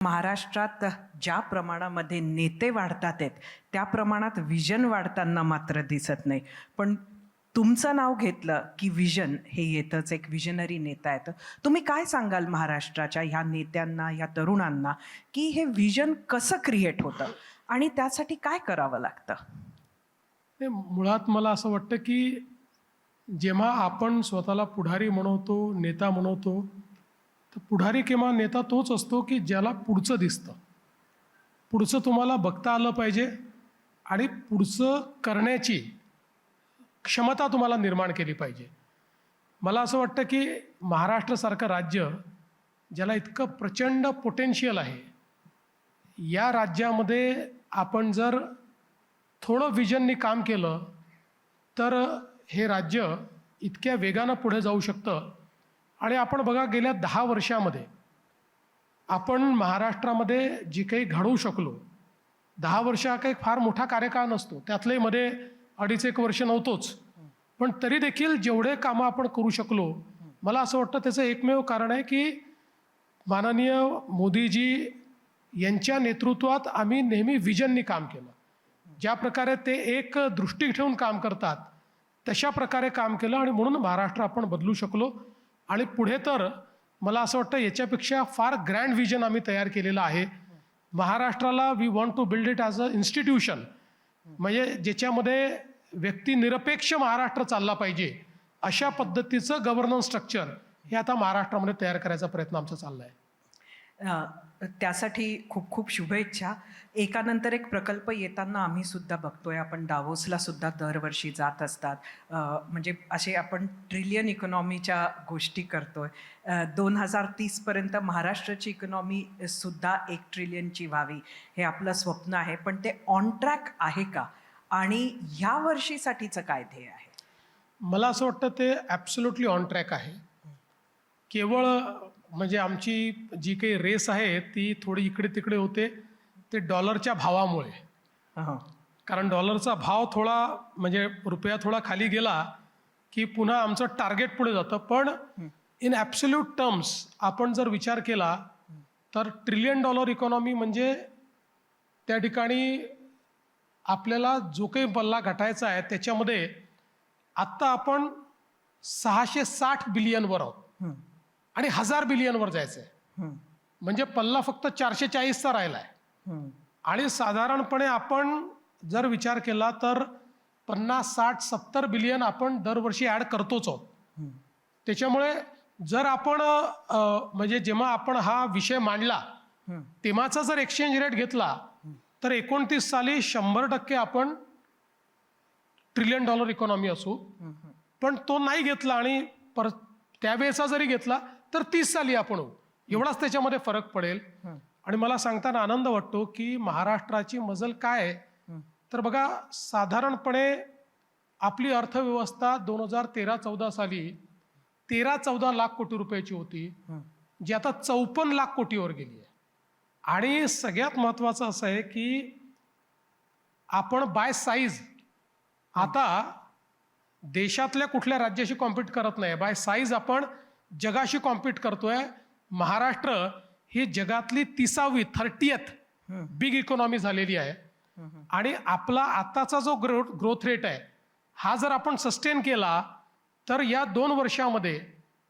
महाराष्ट्रात ज्या प्रमाणामध्ये नेते वाढतात आहेत त्या प्रमाणात विजन वाढताना मात्र दिसत नाही. पण तुमचं नाव घेतलं की विजन हे येतच, एक विजनरी नेता येतं. तुम्ही काय सांगाल महाराष्ट्राच्या ह्या नेत्यांना, ह्या तरुणांना, की हे विजन कसं क्रिएट होतं आणि त्यासाठी काय करावं लागतं? मुळात मला असं वाटतं की जेव्हा आपण स्वतःला पुढारी म्हणवतो, नेता म्हणवतो, तर पुढारी किंवा नेता तोच असतो की ज्याला पुढचं दिसतं. पुढचं तुम्हाला बघता आलं पाहिजे आणि पुढचं करण्याची क्षमता तुम्हाला निर्माण केली पाहिजे. मला असं वाटतं की महाराष्ट्रासारखं राज्य ज्याला इतकं प्रचंड पोटेन्शियल आहे, या राज्यामध्ये आपण जर थोडं विजननी काम केलं तर हे राज्य इतक्या वेगानं पुढे जाऊ शकतं. आणि आपण बघा, गेल्या 10 वर्षामध्ये आपण महाराष्ट्रामध्ये जी काही घडवू शकलो, 10 वर्ष हा काही फार मोठा कार्यकाळ नसतो, त्यातले मध्ये 2.5-1 वर्ष नव्हतोच, पण तरी देखील जेवढे कामं आपण करू शकलो, मला असं वाटतं त्याचं एकमेव कारण आहे की माननीय मोदीजी यांच्या नेतृत्वात आम्ही नेहमी विजननी काम केलं. ज्या प्रकारे ते एक दृष्टी ठेवून काम करतात तशा प्रकारे काम केलं आणि म्हणून महाराष्ट्र आपण बदलू शकलो. आणि पुढे तर मला असं वाटतं याच्यापेक्षा फार ग्रँड विजन आम्ही तयार केलेलं आहे. महाराष्ट्राला we want to build it as a institution, म्हणजे ज्याच्यामध्ये व्यक्तिनिरपेक्ष महाराष्ट्र चालला पाहिजे अशा पद्धतीचं गव्हर्नन्स स्ट्रक्चर हे आता महाराष्ट्रामध्ये तयार करायचा प्रयत्न आमचा चालला आहे. त्यासाठी खूप खूप शुभेच्छा. एकानंतर एक प्रकल्प येताना आम्ही सुद्धा बघतोय. आपण दावोसला सुद्धा दरवर्षी जात असतात. म्हणजे असे आपण ट्रिलियन इकॉनॉमीच्या गोष्टी करतोय. 2030पर्यंत महाराष्ट्राची इकॉनॉमी सुद्धा 1 ट्रिलियनची व्हावी हे आपलं स्वप्न आहे. पण ते ऑन ट्रॅक आहे का? आणि ह्या वर्षीसाठीचं काय ध्येय आहे? मला असं वाटतं ते ॲब्सोल्युटली ऑन ट्रॅक आहे. केवळ म्हणजे आमची जी काही रेस आहे ती थोडी इकडे तिकडे होते ते डॉलरच्या भावामुळे. कारण डॉलरचा भाव थोडा, म्हणजे रुपया थोडा खाली गेला की पुन्हा आमचं टार्गेट पुढे जातं. पण इन ॲब्सोल्यूट टर्म्स आपण जर विचार केला तर $1 ट्रिलियन इकॉनॉमी म्हणजे त्या ठिकाणी आपल्याला जो काही पल्ला गाठायचा आहे त्याच्यामध्ये आत्ता आपण 660 बिलियनवर आहोत आणि 1000 बिलियनवर जायचं आहे. म्हणजे पल्ला फक्त 440चा राहिला आहे. आणि साधारणपणे आपण जर विचार केला तर 50, 60, 70 बिलियन आपण दरवर्षी ॲड करतोच आहोत. त्याच्यामुळे जर आपण म्हणजे जेव्हा आपण हा विषय मांडला तेव्हाचा जर एक्सचेंज रेट घेतला तर 29 साली 100% आपण $1 ट्रिलियन इकॉनॉमी असू. पण तो नाही घेतला आणि त्यावेळेचा जरी घेतला तर 30 साली आपण होऊ. एवढाच त्याच्यामध्ये फरक पडेल. आणि मला सांगताना आनंद वाटतो की महाराष्ट्राची मजल काय आहे तर बघा, साधारणपणे आपली अर्थव्यवस्था 2013-14 साली 13-14 लाख कोटी रुपयाची होती, जी आता 54 लाख कोटीवर गेली आहे. आणि सगळ्यात महत्त्वाचं असं आहे की आपण बाय साईज आता देशातल्या कुठल्या राज्याशी कॉम्पीट करत नाही, बाय साईज आपण जगाशी कॉम्पीट करतोय. महाराष्ट्र ही जगातली 30th बिग इकॉनॉमी झालेली आहे. आणि आपला आत्ताचा जो ग्रोथ रेट आहे हा जर आपण सस्टेन केला तर या 2 वर्षामध्ये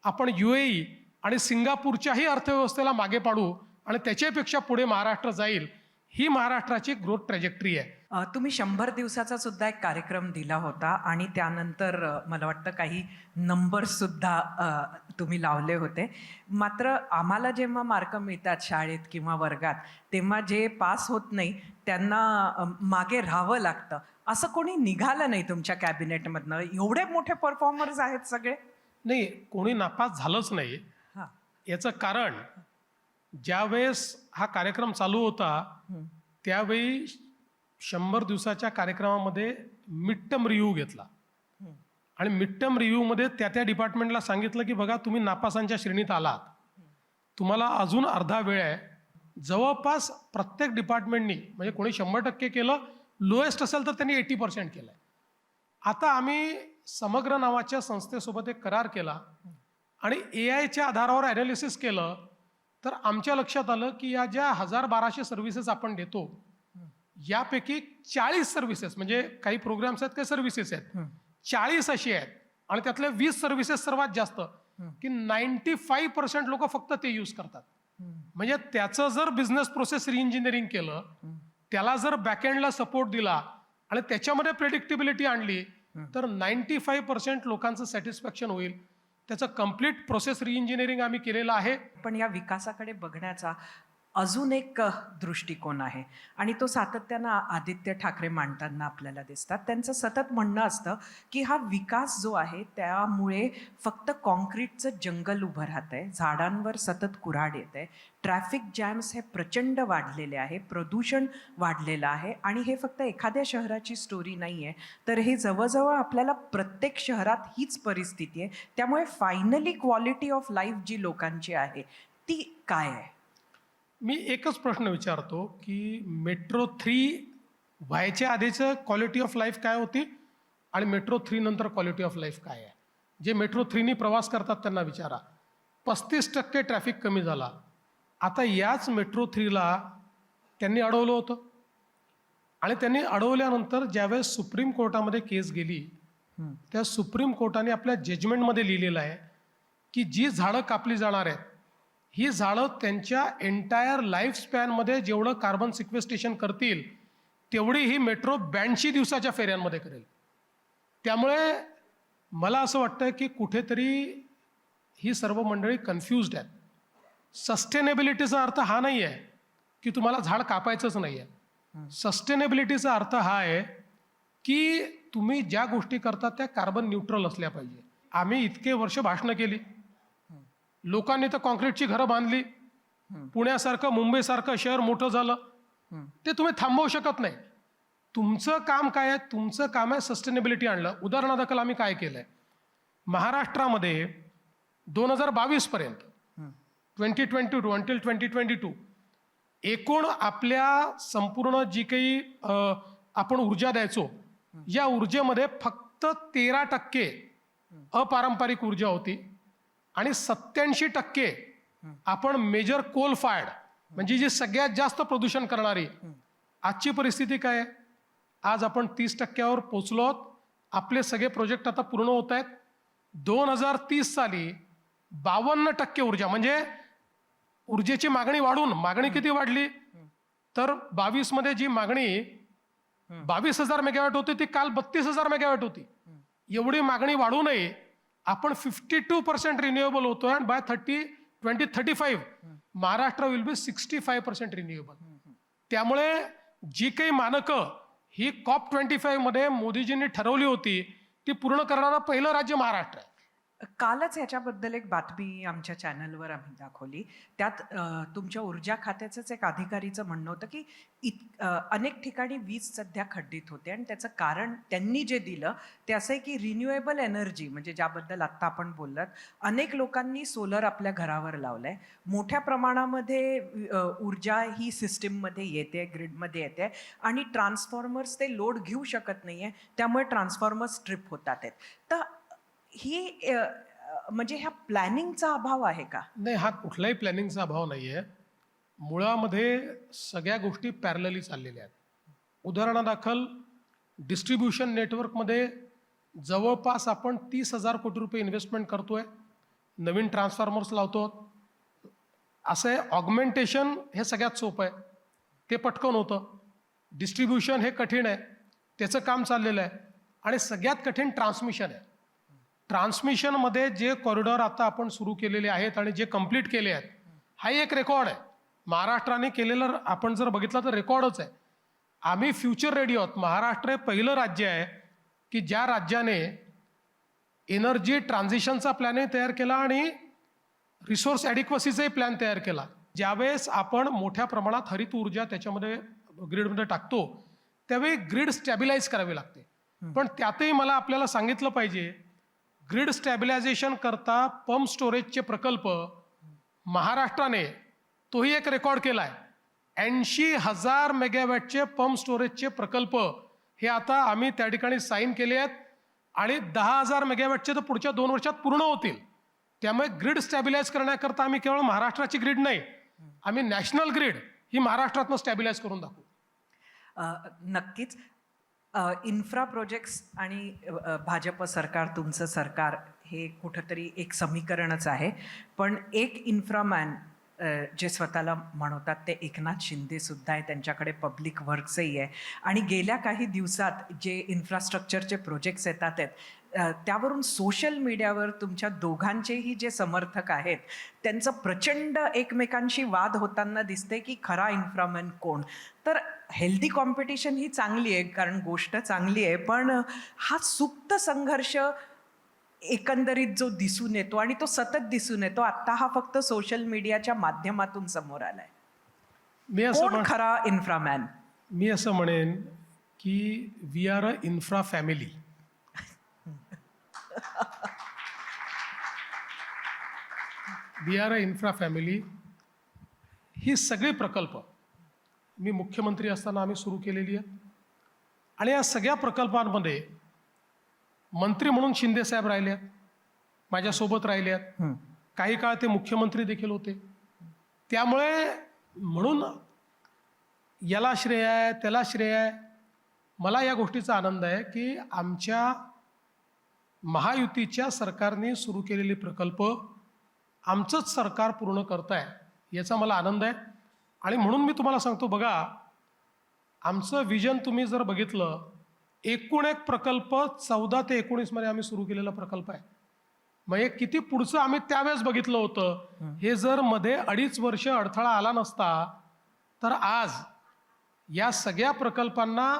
आपण UAE आणि सिंगापूरच्याही अर्थव्यवस्थेला मागे पाडू आणि त्याच्यापेक्षा पुढे महाराष्ट्र जाईल. ही महाराष्ट्राची ग्रोथ ट्रॅजेक्टरी आहे. तुम्ही 100 दिवसाचा सुद्धा एक कार्यक्रम दिला होता आणि त्यानंतर मला वाटतं काही नंबर्ससुद्धा तुम्ही लावले होते. मात्र आम्हाला जेव्हा मार्क मिळतात शाळेत किंवा वर्गात, तेव्हा जे पास होत नाही त्यांना मागे राहावं लागतं. असं कोणी निघालं नाही तुमच्या कॅबिनेटमधनं? एवढे मोठे परफॉर्मर्स आहेत सगळे. नाही, कोणी नापास झालंच नाही. याचं कारण, ज्यावेळेस हा कार्यक्रम चालू होता त्यावेळी 100 दिवसाच्या कार्यक्रमामध्ये मिड टर्म रिव्ह्यू घेतला. आणि मिड टर्म रिव्ह्यूमध्ये त्या डिपार्टमेंटला सांगितलं की बघा, तुम्ही नापासांच्या श्रेणीत आलात, तुम्हाला अजून अर्धा वेळ आहे. जवळपास प्रत्येक डिपार्टमेंटनी, म्हणजे कोणी 100% केलं, लोएस्ट असेल तर त्यांनी 80% केलं. आता आम्ही समग्र नावाच्या संस्थेसोबत एक करार केला आणि AI च्या आधारावर ॲनालिसिस केलं तर आमच्या लक्षात आलं की या ज्या 1200 सर्व्हिसेस आपण देतो यापैकी 40 सर्व्हिसेस, म्हणजे काही प्रोग्राम्स आहेत काही सर्व्हिसेस आहेत, 40 अशी आहेत आणि त्यातले 20 सर्व्हिसेस सर्वात जास्त, की 95% लोक फक्त ते यूज करतात. म्हणजे त्याचं जर बिझनेस प्रोसेस रिइंजिनिअरिंग केलं, त्याला जर बॅकएंडला सपोर्ट दिला आणि त्याच्यामध्ये प्रेडिक्टेबिलिटी आणली तर 95% लोकांचं सॅटिस्फॅक्शन होईल. त्याचं कम्प्लीट प्रोसेस रिइंजिनिअरिंग आम्ही केलेलं आहे. पण या विकासाकडे बघण्याचा अजून एक दृष्टिकोन आहे आणि तो सातत्यानं आदित्य ठाकरे मांडताना आपल्याला दिसतात. त्यांचं सतत म्हणणं असतं की हा विकास जो आहे त्यामुळे फक्त कॉन्क्रीटचं जंगल उभं राहत आहे, झाडांवर सतत कुऱ्हाड येत आहे, ट्रॅफिक जॅम्स हे प्रचंड वाढलेले आहे, प्रदूषण वाढलेलं आहे आणि हे फक्त एखाद्या शहराची स्टोरी नाही आहे, तर हे जवळजवळ आपल्याला प्रत्येक शहरात हीच परिस्थिती आहे. त्यामुळे फायनली क्वालिटी ऑफ लाईफ जी लोकांची आहे ती काय आहे? मी एकच प्रश्न विचारतो की मेट्रो 3 व्हायच्या आधीचं क्वालिटी ऑफ लाईफ काय होती आणि मेट्रो 3 नंतर क्वालिटी ऑफ लाईफ काय आहे? जे मेट्रो 3नी प्रवास करतात त्यांना विचारा. 35% ट्रॅफिक कमी झाला. आता याच मेट्रो 3ला त्यांनी अडवलं होतं आणि त्यांनी अडवल्यानंतर ज्यावेळेस सुप्रीम कोर्टामध्ये केस गेली त्या सुप्रीम कोर्टाने आपल्या जजमेंटमध्ये लिहिलेलं आहे की जी झाडं कापली जाणार आहेत ही झाडं त्यांच्या एंटायर लाईफ स्पॅनमध्ये जेवढं कार्बन सिक्वेस्टेशन करतील तेवढी ही मेट्रो 82 दिवसाच्या फेऱ्यांमध्ये करेल. त्यामुळे मला असं वाटतं की कुठेतरी ही सर्व मंडळी कन्फ्यूज्ड आहेत. सस्टेनेबिलिटीचा अर्थ हा नाही आहे की तुम्हाला झाड कापायचंच नाही आहे. सस्टेनेबिलिटीचा अर्थ हा आहे की तुम्ही ज्या गोष्टी करता त्या कार्बन न्यूट्रल असल्या पाहिजे. आम्ही इतके वर्ष भाषणं केली, लोकांनी तर कॉन्क्रीटची घरं बांधली, पुण्यासारखं मुंबईसारखं शहर मोठं झालं, ते तुम्ही थांबवू शकत नाही. तुमचं काम काय आहे? तुमचं काम आहे सस्टेनेबिलिटी आणलं. उदाहरणादाखल आम्ही काय केलंय, महाराष्ट्रामध्ये 2022 पर्यंत 2022 अंटील 2022 एकूण आपल्या संपूर्ण जी काही आपण ऊर्जा द्यायचो या ऊर्जेमध्ये फक्त 13% अपारंपरिक ऊर्जा होती आणि 87% आपण मेजर कोल फायर्ड, म्हणजे जी सगळ्यात जास्त प्रदूषण करणारी. आजची परिस्थिती काय आहे? आज आपण 30%वर पोचलो आहोत. आपले सगळे प्रोजेक्ट आता पूर्ण होत आहेत. 2030 साली 52% ऊर्जा, म्हणजे ऊर्जेची मागणी वाढून, मागणी किती वाढली तर 22 मध्ये जी मागणी 22,000 मेगावॅट होती ती काल 32,000 मेगावॅट होती. एवढी मागणी वाढू नये आपण 52% रिन्युएबल होतोय आणि by 2035 Maharashtra will be 65% renewable. त्यामुळे जी काही मानकं ही COP25 मध्ये मोदीजींनी ठरवली होती ती पूर्ण करणारं पहिलं राज्य महाराष्ट्र आहे. कालच ह्याच्याबद्दल एक बातमी आमच्या चॅनलवर आम्ही दाखवली. त्यात तुमच्या ऊर्जा खात्याचंच एक अधिकारीचं म्हणणं होतं की अनेक ठिकाणी वीज सध्या खड्डीत होते आणि त्याचं कारण त्यांनी जे दिलं ते असं आहे की रिन्युएबल एनर्जी, म्हणजे ज्याबद्दल आत्ता आपण बोललात, अनेक लोकांनी सोलर आपल्या घरावर लावलंय. मोठ्या प्रमाणामध्ये ऊर्जा ही सिस्टीममध्ये येते, ग्रिडमध्ये येते आणि ट्रान्सफॉर्मर्स ते लोड घेऊ शकत नाही आहे, त्यामुळे ट्रान्सफॉर्मर्स ट्रिप होतात आहेत. तर ही म्हणजे ह्या प्लॅनिंगचा अभाव आहे का? नाही, हा कुठलाही प्लॅनिंगचा अभाव नाही आहे. मुळामध्ये सगळ्या गोष्टी पॅरलली चाललेल्या आहेत. उदाहरणादाखल डिस्ट्रीब्युशन नेटवर्कमध्ये जवळपास आपण 30,000 कोटी रुपये इन्व्हेस्टमेंट करतोय, नवीन ट्रान्सफॉर्मर्स लावतो. असं आहे, ऑगमेंटेशन हे सगळ्यात सोपं आहे, ते पटकन होतं. डिस्ट्रीब्युशन हे कठीण आहे, त्याचं काम चाललेलं आहे. आणि सगळ्यात कठीण ट्रान्समिशन आहे. ट्रान्समिशनमध्ये जे कॉरिडॉर आता आपण सुरू केलेले आहेत आणि जे कंप्लीट केले आहेत, हा एक रेकॉर्ड आहे. महाराष्ट्राने केलेलं आपण जर बघितलं तर रेकॉर्डच आहे. आम्ही फ्युचर रेडी आहोत. महाराष्ट्र हे पहिलं राज्य आहे की ज्या राज्याने एनर्जी ट्रान्झिशनचा प्लॅनही तयार केला आणि रिसोर्स ॲडिक्वसीचाही प्लॅन तयार केला. ज्यावेळेस आपण मोठ्या प्रमाणात हरित ऊर्जा त्याच्यामध्ये ग्रीडमध्ये टाकतो त्यावेळी ग्रीड स्टॅबिलाइज करावी लागते. पण त्यातही मला आपल्याला सांगितलं पाहिजे, ग्रीड स्टॅबिलायझेशन करता पंप स्टोरेजचे प्रकल्प महाराष्ट्राने तोही एक रेकॉर्ड केला आहे. 80,000 मेगावॅटचे पंप स्टोरेजचे प्रकल्प हे आता आम्ही त्या ठिकाणी साईन केले आहेत आणि 10,000 मेगावॅटचे तर पुढच्या 2 वर्षात पूर्ण होतील. त्यामुळे ग्रीड स्टॅबिलाईज करण्याकरता आम्ही केवळ महाराष्ट्राची ग्रीड नाही, आम्ही नॅशनल ग्रीड ही महाराष्ट्रातनं स्टॅबिलाईज करून दाखवू. नक्कीच. इन्फ्रा प्रोजेक्ट्स आणि भाजप सरकार, तुमचं सरकार हे कुठंतरी एक समीकरणच आहे. पण एक इन्फ्रामॅन जे स्वतःला म्हणवतात ते एकनाथ शिंदेसुद्धा आहे. त्यांच्याकडे पब्लिक वर्क्सही आहे. आणि गेल्या काही दिवसात जे इन्फ्रास्ट्रक्चरचे प्रोजेक्ट्स येतात आहेत त्यावरून सोशल मीडियावर तुमच्या दोघांचेही जे समर्थक आहेत त्यांचं प्रचंड एकमेकांशी वाद होताना दिसते की खरा इन्फ्रामॅन कोण. तर हेल्दी कॉम्पिटिशन ही चांगली आहे, कारण गोष्ट चांगली आहे, पण हा सुप्त संघर्ष एकंदरीत जो दिसून येतो आणि तो सतत दिसून येतो, आत्ता हा फक्त सोशल मीडियाच्या माध्यमातून समोर आलाय. कोण खरा इन्फ्रामॅन? मी असं म्हणेन की we are a infra family. We are a infra family. ही सगळे प्रकल्प मी मुख्यमंत्री असताना आम्ही सुरू केलेली आहेत आणि या सगळ्या प्रकल्पांमध्ये मंत्री म्हणून शिंदे साहेब राहिले आहेत, माझ्यासोबत राहिले आहेत. काही काळ ते मुख्यमंत्री देखील होते. त्यामुळे म्हणून याला श्रेय आहे, त्याला श्रेय आहे. मला या गोष्टीचा आनंद आहे की आमच्या महायुतीच्या सरकारने सुरू केलेले प्रकल्प आमचंच सरकार पूर्ण करत आहे, याचा मला आनंद आहे. आणि म्हणून मी तुम्हाला सांगतो, बघा, आमचं विजन तुम्ही जर बघितलं, एकूण एक प्रकल्प 14 ते 19 मध्ये आम्ही सुरू केलेला प्रकल्प आहे. म्हणजे किती पुढचं आम्ही त्यावेळेस बघितलं होतं. हे जर मध्ये 2.5 वर्ष अडथळा आला नसता तर आज या सगळ्या प्रकल्पांना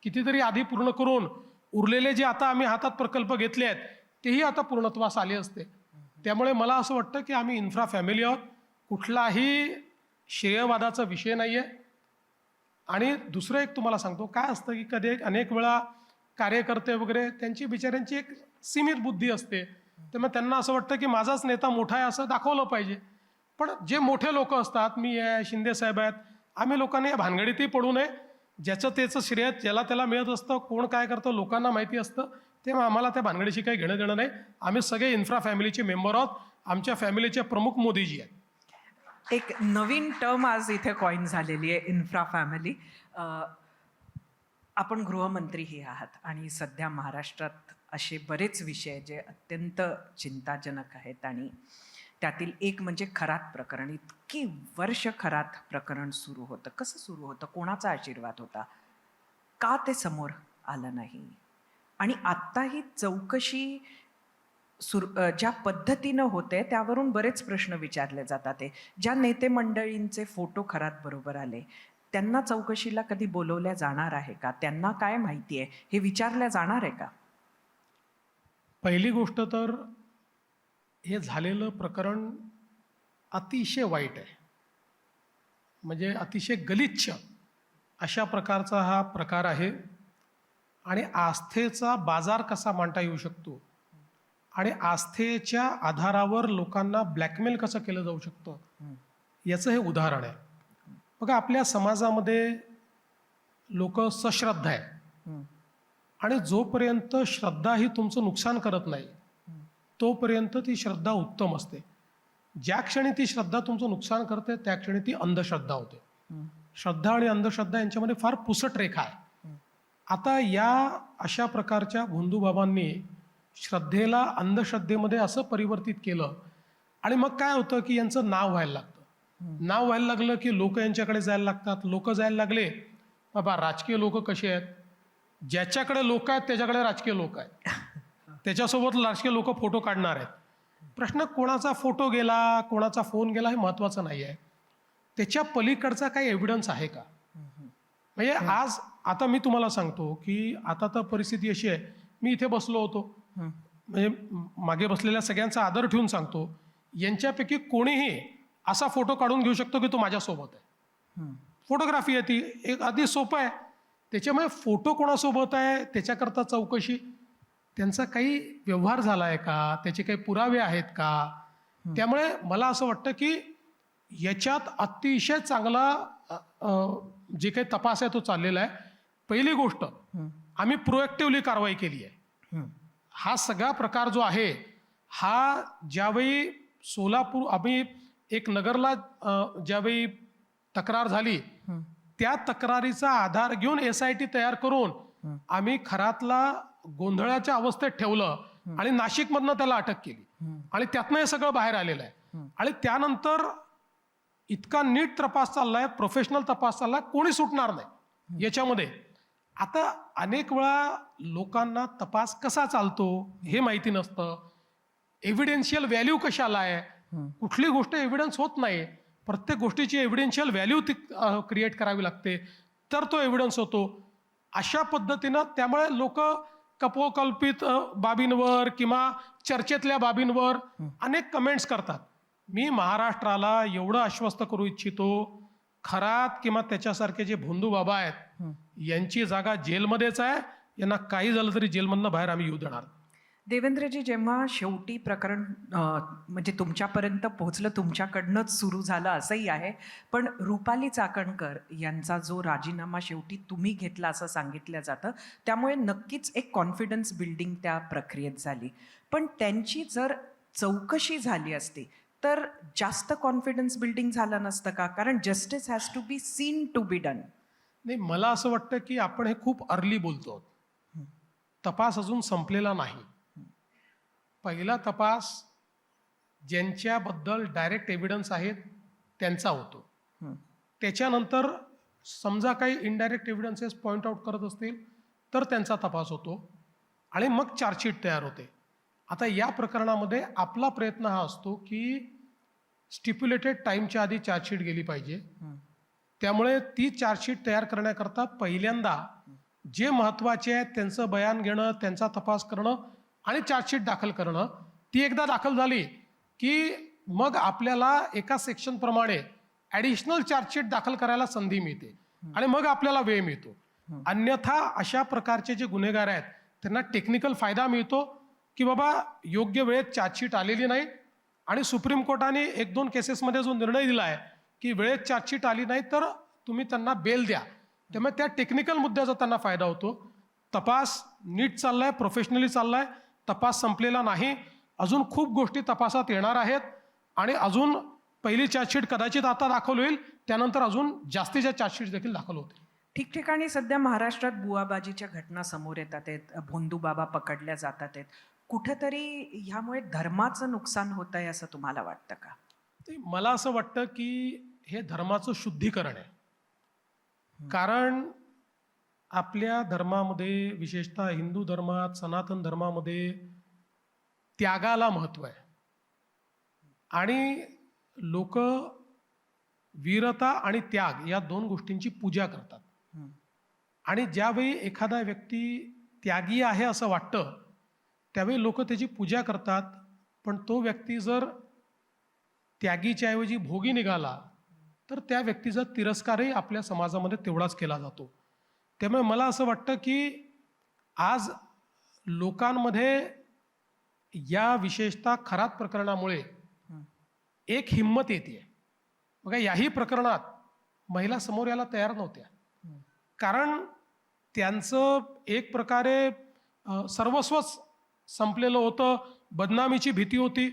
कितीतरी आधी पूर्ण करून उरलेले जे आता आम्ही हातात प्रकल्प घेतले आहेत तेही आता पूर्णत्वास आले असते. त्यामुळे मला असं वाटतं की आम्ही इन्फ्रा फॅमिली आहोत. कुठलाही श्रेयवादाचा विषय नाही आहे. आणि दुसरं एक तुम्हाला सांगतो, काय असतं की कधी अनेक वेळा कार्यकर्ते वगैरे त्यांची बिचाऱ्यांची एक सीमित बुद्धी असते. त्यामुळे त्यांना असं वाटतं की माझाच नेता मोठा आहे असं दाखवलं पाहिजे. पण जे मोठे लोक असतात, मी आहे, शिंदे साहेब आहेत, आम्ही लोकांनी या भानगडीतही पडू नये. ज्याचं त्याचं श्रेय ज्याला त्याला मिळत असतं, कोण काय करतं लोकांना माहिती असतं. तेव्हा आम्हाला त्या भानगडीशी काही घेणं देणं नाही. आम्ही सगळे इन्फ्रा फॅमिलीचे मेंबर आहोत. आमच्या फॅमिलीचे प्रमुख मोदीजी आहेत. एक नवीन टर्म आज इथे कॉइन झालेली आहे, इन्फ्रा फॅमिली. आपण गृहमंत्रीही आहात आणि सध्या महाराष्ट्रात असे बरेच विषय जे अत्यंत चिंताजनक आहेत आणि त्यातील एक म्हणजे खरात प्रकरण. इतकी वर्ष खरात प्रकरण सुरू होतं. कसं सुरू होतं? कोणाचा आशीर्वाद होता? का ते समोर आलं नाही? आणि आत्ता ही चौकशी ज्या पद्धतीनं होते त्यावरून बरेच प्रश्न विचारले जातात. ज्या नेते मंडळींचे फोटो खरात बरोबर आले त्यांना चौकशीला कधी बोलवल्या जाणार आहे का? त्यांना काय माहिती आहे हे विचारल्या जाणार आहे का? पहिली गोष्ट तर हे झालेलं प्रकरण अतिशय वाईट आहे. म्हणजे अतिशय गलिच्छ अशा प्रकारचा हा प्रकार आहे. आणि आस्थेचा बाजार कसा मांडता येऊ शकतो आणि आस्थेच्या आधारावर लोकांना ब्लॅकमेल कसं केलं जाऊ शकतं याचं हे उदाहरण आहे. बघा, आपल्या समाजामध्ये लोक सश्रद्धा आहे आणि जोपर्यंत श्रद्धा ही तुमचं नुकसान करत नाही तोपर्यंत ती श्रद्धा उत्तम असते. ज्या क्षणी ती श्रद्धा तुमचं नुकसान करते त्या क्षणी ती अंधश्रद्धा होते. श्रद्धा आणि अंधश्रद्धा यांच्यामध्ये फार पुसट रेखा आहे. आता या अशा प्रकारच्या भोंदूबाबांनी श्रद्धेला अंधश्रद्धेमध्ये असं परिवर्तित केलं आणि मग काय होतं की यांचं नाव व्हायला लागतं. नाव व्हायला लागलं की लोक यांच्याकडे जायला लागतात. लोक जायला लागले, बाबा राजकीय लोक कसे आहेत, ज्याच्याकडे लोक आहेत त्याच्याकडे राजकीय लोक आहेत, त्याच्यासोबत राजकीय लोक फोटो काढणार आहेत. प्रश्न कोणाचा फोटो गेला, कोणाचा फोन गेला हे महत्त्वाचं नाही आहे. त्याच्या पलीकडचा काही एव्हिडन्स आहे का? म्हणजे आज आता मी तुम्हाला सांगतो की आता तर परिस्थिती अशी आहे, मी इथे बसलो होतो, म्हणजे मागे बसलेल्या सगळ्यांचा आदर ठेवून सांगतो, यांच्यापैकी कोणीही असा फोटो काढून घेऊ शकतो की तो माझ्यासोबत आहे. फोटोग्राफी आहे ती एक अगदी सोपं आहे. त्याच्यामुळे फोटो कोणासोबत आहे त्याच्याकरता चौकशी, त्यांचा काही व्यवहार झाला आहे का, त्याचे काही पुरावे आहेत का. त्यामुळे मला असं वाटतं की याच्यात अतिशय चांगला जे काही तपास आहे तो चाललेला आहे. पहिली गोष्ट, आम्ही प्रोएक्टिव्हली कारवाई केली आहे. हा सगळा प्रकार जो आहे हा ज्यावेळी सोलापूर आम्ही एक नगरला ज्यावेळी तक्रार झाली त्या तक्रारीचा आधार घेऊन SIT तयार करून आम्ही खरातला गोंधळाच्या अवस्थेत ठेवलं आणि नाशिकमधनं त्याला अटक केली आणि त्यातनं हे सगळं बाहेर आलेलं आहे. आणि त्यानंतर इतका नीट तपास चाललाय, प्रोफेशनल तपास चाललाय, कोणी सुटणार नाही याच्यामध्ये. आता अनेक वेळा लोकांना तपास कसा चालतो हे माहिती नसतं, एव्हिडेन्शियल व्हॅल्यू कशाला आहे, कुठली गोष्ट एव्हिडन्स होत नाही, प्रत्येक गोष्टीची एव्हिडेन्शियल व्हॅल्यू क्रिएट करावी लागते तर तो एव्हिडन्स होतो. अशा पद्धतीनं त्यामुळे लोक कपोकल्पित बाबींवर किंवा चर्चेतल्या बाबींवर अनेक कमेंट्स करतात. मी महाराष्ट्राला एवढं आश्वस्त करू इच्छितो, खरात किंवा त्याच्यासारखे जे भोंदू बाबा आहेत यांची जागा जेलमध्येच आहे. यांना काही झालं तरी जेलमधनं बाहेर आम्ही येऊ देणार. देवेंद्रजी, जेव्हा शेवटी प्रकरण म्हणजे तुमच्यापर्यंत पोहोचलं, तुमच्याकडनंच सुरू झालं असंही आहे, पण रुपाली चाकणकर यांचा जो राजीनामा शेवटी तुम्ही घेतला असं सांगितलं जातं, त्यामुळे नक्कीच एक कॉन्फिडन्स बिल्डिंग त्या प्रक्रियेत झाली. पण त्यांची जर चौकशी झाली असती तर जास्त कॉन्फिडन्स बिल्डिंग झालं नसतं का? कारण justice has to be seen to be done. नाही, मला असं वाटतं की आपण हे खूप अर्ली बोलतो. तपास अजून संपलेला नाही. पहिला तपास ज्यांच्याबद्दल डायरेक्ट एव्हिडन्स आहेत त्यांचा होतो. त्याच्यानंतर समजा काही इनडायरेक्ट एव्हिडन्सेस पॉईंट आउट करत असतील तर त्यांचा तपास होतो आणि मग चार्जशीट तयार होते. आता या प्रकरणामध्ये आपला प्रयत्न हा असतो की स्टिप्युलेटेड टाईमच्या आधी चार्जशीट गेली पाहिजे. त्यामुळे ती चार्जशीट तयार करण्याकरता पहिल्यांदा जे महत्त्वाचे आहेत त्यांचं बयान घेणं, त्यांचा तपास करणं आणि चार्जशीट दाखल करणं. ती एकदा दाखल झाली की मग आपल्याला एका सेक्शनप्रमाणे ॲडिशनल चार्जशीट दाखल करायला संधी मिळते आणि मग आपल्याला वेळ मिळतो. अन्यथा अशा प्रकारचे जे गुन्हेगार आहेत त्यांना टेक्निकल फायदा मिळतो की बाबा योग्य वेळेत चार्जशीट आलेली नाही आणि सुप्रीम कोर्टाने 1-2 केसेसमध्ये जो निर्णय दिला आहे की वेळेत चार्जशीट आली नाही तर तुम्ही त्यांना बेल द्या, त्यामुळे त्या टेक्निकल मुद्द्याचा त्यांना फायदा होतो. तपास नीट चाललाय, प्रोफेशनली चाललाय, तपास संपलेला नाही, अजून खूप गोष्टी तपासात येणार आहेत आणि अजून पहिली चार्जशीट कदाचित आता दाखल होईल, त्यानंतर अजून जास्तीच्या चार्जशीट देखील दाखल होतील. ठिकठिकाणी सध्या महाराष्ट्रात बुवाबाजीच्या घटना समोर येतात आहेत, भोंदू बाबा पकडल्या जातात आहेत. कुठंतरी ह्यामुळे धर्माचं नुकसान होत आहे असं तुम्हाला वाटतं का? मला असं वाटतं की हे धर्माचं शुद्धीकरण आहे. कारण आपल्या धर्मामध्ये, विशेषतः हिंदू धर्मात, सनातन धर्मामध्ये त्यागाला महत्त्व आहे आणि लोक वीरता आणि त्याग या 2 गोष्टींची पूजा करतात. आणि ज्यावेळी एखादा व्यक्ती त्यागी आहे असं वाटतं त्यावेळी लोक त्याची पूजा करतात. पण तो व्यक्ती जर त्यागीच्या ऐवजी भोगी निघाला तर त्या व्यक्तीचा तिरस्कारही आपल्या समाजामध्ये तेवढाच केला जातो. त्यामुळे मला असं वाटतं की आज लोकांमध्ये या विशेषतः खरात प्रकरणामुळे एक हिंमत येते. बघा, याही प्रकरणात महिला समोर यायला तयार नव्हत्या, कारण त्यांचं एक प्रकारे सर्वस्वच संपलेलं होतं, बदनामीची भीती होती.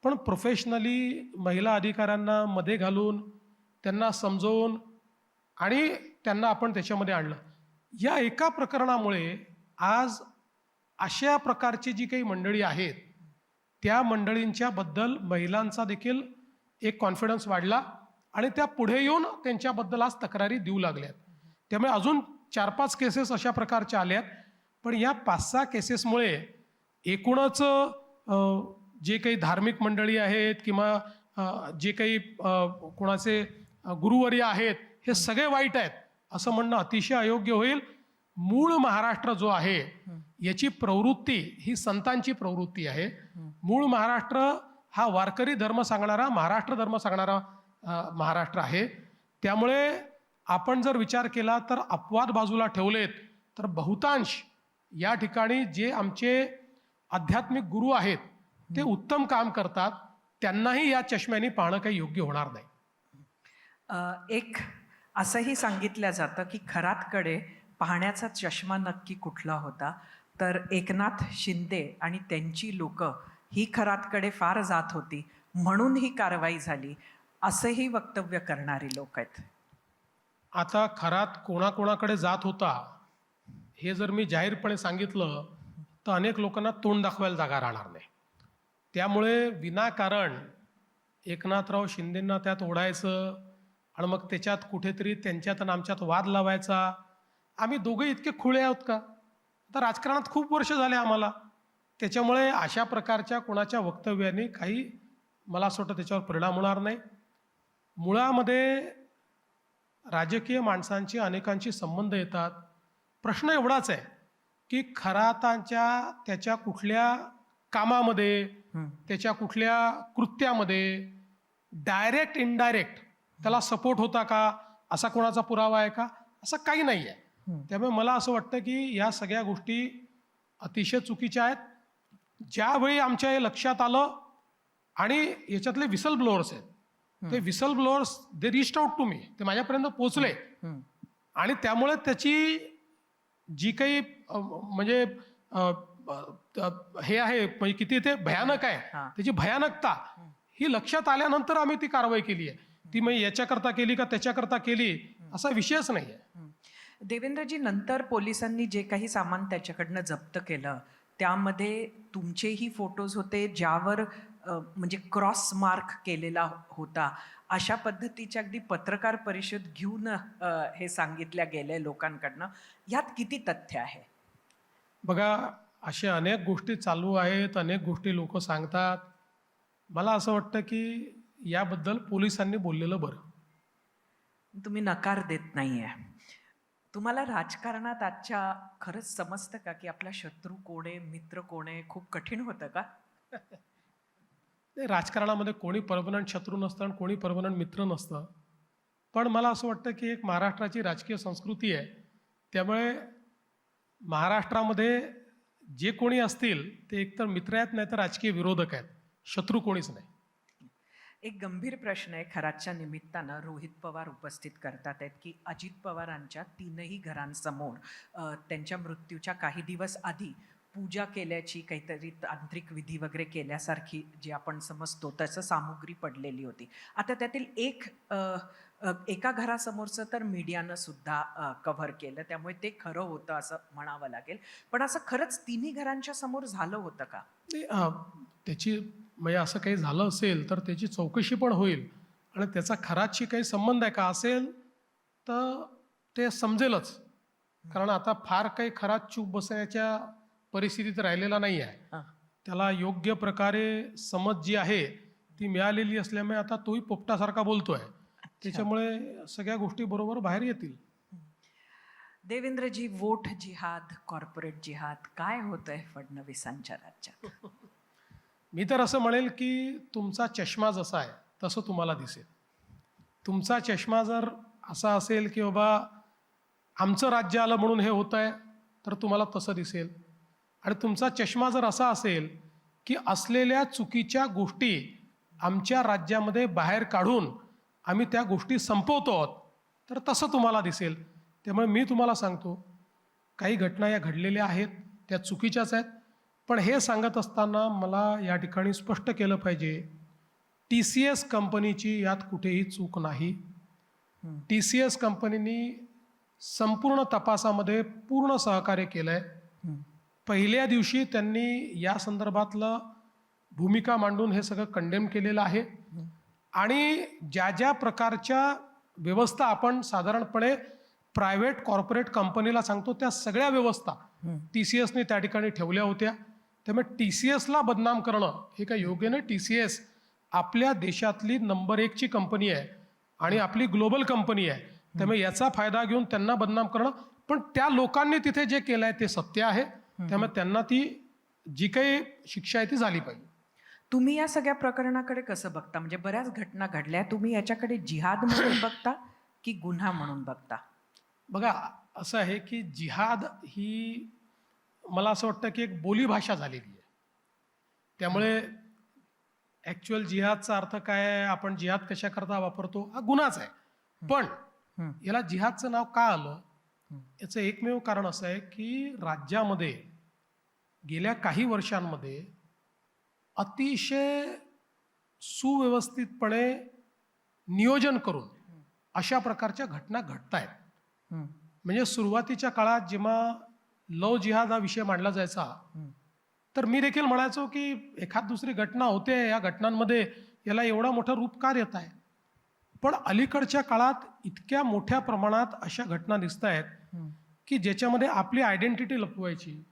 पण प्रोफेशनली महिला अधिकाऱ्यांना मध्ये घालून त्यांना समजवून आणि त्यांना आपण त्याच्यामध्ये आणलं. या एका प्रकरणामुळे आज अशा प्रकारची जी काही मंडळी आहेत त्या मंडळींच्या बद्दल महिलांचा देखील एक कॉन्फिडन्स वाढला आणि त्या पुढे येऊन त्यांच्याबद्दल आज तक्रारी देऊ लागल्यात. त्यामुळे अजून 4-5 केसेस अशा प्रकारच्या आल्यात. पण या 5-6 केसेसमुळे एकूणच जे काही धार्मिक मंडळी आहेत किंवा जे काही कोणाचे गुरुवर्य आहेत हे सगळे वाईट आहेत असं म्हणणं अतिशय अयोग्य होईल. मूळ महाराष्ट्र जो आहे याची प्रवृत्ती ही संतांची प्रवृत्ती आहे. मूळ महाराष्ट्र हा वारकरी धर्म सांगणारा, महाराष्ट्र धर्म सांगणारा महाराष्ट्र आहे. त्यामुळे आपण जर विचार केला तर अपवाद बाजूला ठेवलेत तर बहुतांश या ठिकाणी जे आमचे आध्यात्मिक गुरु आहेत ते उत्तम काम करतात. त्यांनाही या चष्म्याने पाहणं काही योग्य होणार नाही. एक असंही सांगितलं जातं की खरातकडे पाहण्याचा चष्मा नक्की कुठला होता, तर एकनाथ शिंदे आणि त्यांची लोकं ही खरातकडे फार जात होती म्हणून ही कारवाई झाली, असंही वक्तव्य करणारी लोक आहेत. आता खरात कोणाकोणाकडे जात होता हे जर मी जाहीरपणे सांगितलं तर अनेक लोकांना तोंड दाखवायला जागा राहणार नाही. त्यामुळे विनाकारण एकनाथराव शिंदेंना त्यात ओढायचं आणि मग त्याच्यात कुठेतरी त्यांच्यात आणि आमच्यात वाद लावायचा. आम्ही दोघे इतके खुळे आहोत का? आता राजकारणात खूप वर्ष झाले आम्हाला. त्याच्यामुळे अशा प्रकारच्या कोणाच्या वक्तव्याने काही मला असं वाटतं त्याच्यावर परिणाम होणार नाही. मुळामध्ये राजकीय माणसांचे अनेकांशी संबंध येतात. प्रश्न एवढाच आहे की खरातांच्या त्याच्या कुठल्या कामामध्ये, त्याच्या कुठल्या कृत्यामध्ये डायरेक्ट इनडायरेक्ट त्याला सपोर्ट होता का, असा कोणाचा पुरावा आहे का? असं काही नाही आहे. त्यामुळे मला असं वाटतं की या सगळ्या गोष्टी अतिशय चुकीच्या आहेत. ज्यावेळी आमच्या हे लक्षात आलं आणि याच्यातले विसल ब्लोअर्स आहेत, ते whistle blowers they reached out to me, ते माझ्यापर्यंत पोचले आणि त्यामुळे त्याची जी काही म्हणजे हे आहे म्हणजे किती ते भयानक आहे, त्याची भयानकता ही लक्षात आल्यानंतर आम्ही ती कारवाई केली आहे. ती मग याच्याकरता केली का त्याच्याकरता केली असा विषयच नाही आहे. देवेंद्रजी, नंतर पोलिसांनी जे काही सामान त्याच्याकडनं जप्त केलं त्यामध्ये तुमचेही फोटोज होते ज्यावर म्हणजे क्रॉस मार्क केलेला होता. अशा पद्धतीची अगदी पत्रकार परिषद घेऊन हे सांगितल्या गेले लोकांकडनं. यात किती तथ्य आहे? बघा, अशा अनेक गोष्टी चालू आहेत, अनेक गोष्टी लोक सांगतात. मला असं वाटतं की याबद्दल पोलिसांनी बोललेलं बरं. तुम्ही नकार देत नाहीये. तुम्हाला राजकारणात आजच्या खरंच समजतं का की आपला शत्रू कोण आहे, मित्र कोण आहे? खूप कठीण होतं का? राजकारणामध्ये कोणी परमनंट शत्रू नसतं आणि कोणी परमनंट मित्र नसतं. पण मला असं वाटतं की एक महाराष्ट्राची राजकीय संस्कृती आहे. त्यामुळे महाराष्ट्रामध्ये जे कोणी असतील ते एकतर मित्र आहेत, नाही तर राजकीय विरोधक आहेत. शत्रू कोणीच नाही. एक गंभीर प्रश्न आहे खरातच्या निमित्तानं रोहित पवार उपस्थित करतात आहेत की अजित पवारांच्या 3ही घरांसमोर त्यांच्या मृत्यूच्या काही दिवस आधी पूजा केल्याची, काहीतरी तांत्रिक विधी वगैरे केल्यासारखी जी आपण समजतो तसं सामुग्री पडलेली होती. आता त्यातील एका घरासमोरचं तर मीडियानं सुद्धा कव्हर केलं, त्यामुळे ते खरं होतं असं म्हणावं लागेल. पण असं खरंच 3ही घरांच्या समोर झालं होतं का? त्याची म्हणजे असं काही झालं असेल तर त्याची चौकशी पण होईल आणि त्याचा खराची काही संबंध आहे का असेल तर ते समजेलच. कारण आता फार काही खरात चूप बसण्याच्या परिस्थितीत राहिलेला नाही आहे. त्याला योग्य प्रकारे समज जी आहे ती मिळालेली असल्यामुळे आता तोही पोपटासारखा बोलतोय. त्याच्यामुळे सगळ्या गोष्टी बरोबर बाहेर येतील. देवेंद्रजी, वोट जिहाद, कॉर्पोरेट जिहाद काय होतंय फडणवीसांच्या राज्यात? मी तर असं म्हणेल की तुमचा चष्मा जसा आहे तसं तुम्हाला दिसेल. तुमचा चष्मा जर असा असेल की बाबा आमचं राज्य आलं म्हणून हे होत आहे तर तुम्हाला तसं दिसेल. आणि तुमचा चष्मा जर असा असेल की असलेल्या चुकीच्या गोष्टी आमच्या राज्यामध्ये बाहेर काढून आम्ही त्या गोष्टी संपवतो आहोत तर तसं तुम्हाला दिसेल. त्यामुळे मी तुम्हाला सांगतो, काही घटना या घडलेल्या आहेत, त्या चुकीच्याच आहेत. पण हे सांगत असताना मला या ठिकाणी स्पष्ट केलं पाहिजे, TCS कंपनीची यात कुठेही चूक नाही. TCS कंपनीनी संपूर्ण तपासामध्ये पूर्ण सहकार्य केलं आहे. पहिल्या दिवशी त्यांनी या संदर्भातलं भूमिका मांडून हे सगळं कंडेम केलेलं आहे. आणि ज्या ज्या प्रकारच्या व्यवस्था आपण साधारणपणे प्रायव्हेट कॉर्पोरेट कंपनीला सांगतो त्या सगळ्या व्यवस्था TCSने त्या ठिकाणी ठेवल्या होत्या. त्यामुळे TCSला बदनाम करणं हे काही योग्य नाही. TCS आपल्या देशातली नंबर 1ची कंपनी आहे आणि आपली ग्लोबल कंपनी आहे. त्यामुळे याचा फायदा घेऊन त्यांना बदनाम करणं, पण त्या लोकांनी तिथे जे केलं आहे ते सत्य आहे. त्यामुळे त्यांना ती जी काही शिक्षा आहे ती झाली पाहिजे. तुम्ही या सगळ्या प्रकरणाकडे कसं बघता? म्हणजे बऱ्याच घटना घडल्या, तुम्ही याच्याकडे जिहाद म्हणून बघता की गुन्हा म्हणून बघता? बघा, असं आहे की जिहाद ही मला असं वाटतं की एक बोलीभाषा झालेली आहे. त्यामुळे ॲक्च्युअल जिहादचा अर्थ काय आहे, आपण जिहाद कशाकरता वापरतो, हा गुन्हाच आहे. पण याला जिहादचं नाव का आलं, याचं एकमेव कारण असं आहे की राज्यामध्ये गेल्या काही वर्षांमध्ये अतिशय सुव्यवस्थितपणे नियोजन करून अशा प्रकारच्या घटना घडत आहेत. म्हणजे सुरुवातीच्या काळात जेव्हा लव जिहाद हा विषय मांडला जायचा, तर मी देखील म्हणायचो की एखाद दुसरी घटना होते, या घटनांमध्ये याला एवढा मोठा रूप का येत आहे. पण अलीकडच्या काळात इतक्या मोठ्या प्रमाणात अशा घटना दिसत आहेत की ज्याच्यामध्ये आपली आयडेंटिटी लपवायची,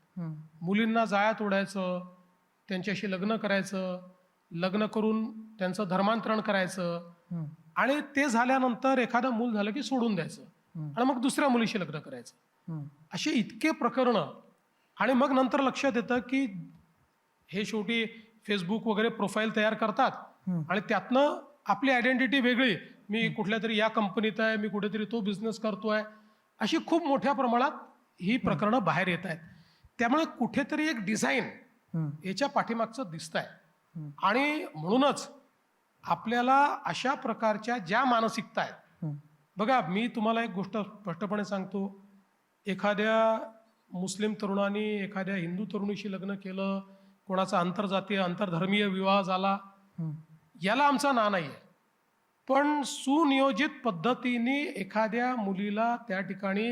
मुलींना जाळ्यात ओढायचं, त्यांच्याशी लग्न करायचं, लग्न करून त्यांचं धर्मांतरण करायचं, आणि ते झाल्यानंतर एखादं मूल झालं की सोडून द्यायचं आणि मग दुसऱ्या मुलीशी लग्न करायचं. असे इतके प्रकरणं. आणि मग नंतर लक्षात येतं की हे शेवटी फेसबुक वगैरे प्रोफाईल तयार करतात आणि त्यातनं आपली आयडेंटिटी वेगळी, मी कुठल्या तरी या कंपनीत आहे, मी कुठेतरी तो बिझनेस करतोय, अशी खूप मोठ्या प्रमाणात ही प्रकरणं बाहेर येत आहेत. त्यामुळे कुठेतरी एक डिझाईन याच्या पाठीमागचं दिसतंय. आणि म्हणूनच आपल्याला अशा प्रकारच्या ज्या मानसिकता आहेत, बघा मी तुम्हाला एक गोष्ट स्पष्टपणे सांगतो, एखाद्या मुस्लिम तरुणाने एखाद्या हिंदू तरुणीशी लग्न केलं, कोणाचा आंतरजातीय आंतरधर्मीय विवाह झाला, याला आमचा ना नाही आहे. पण सुनियोजित पद्धतीने एखाद्या मुलीला त्या ठिकाणी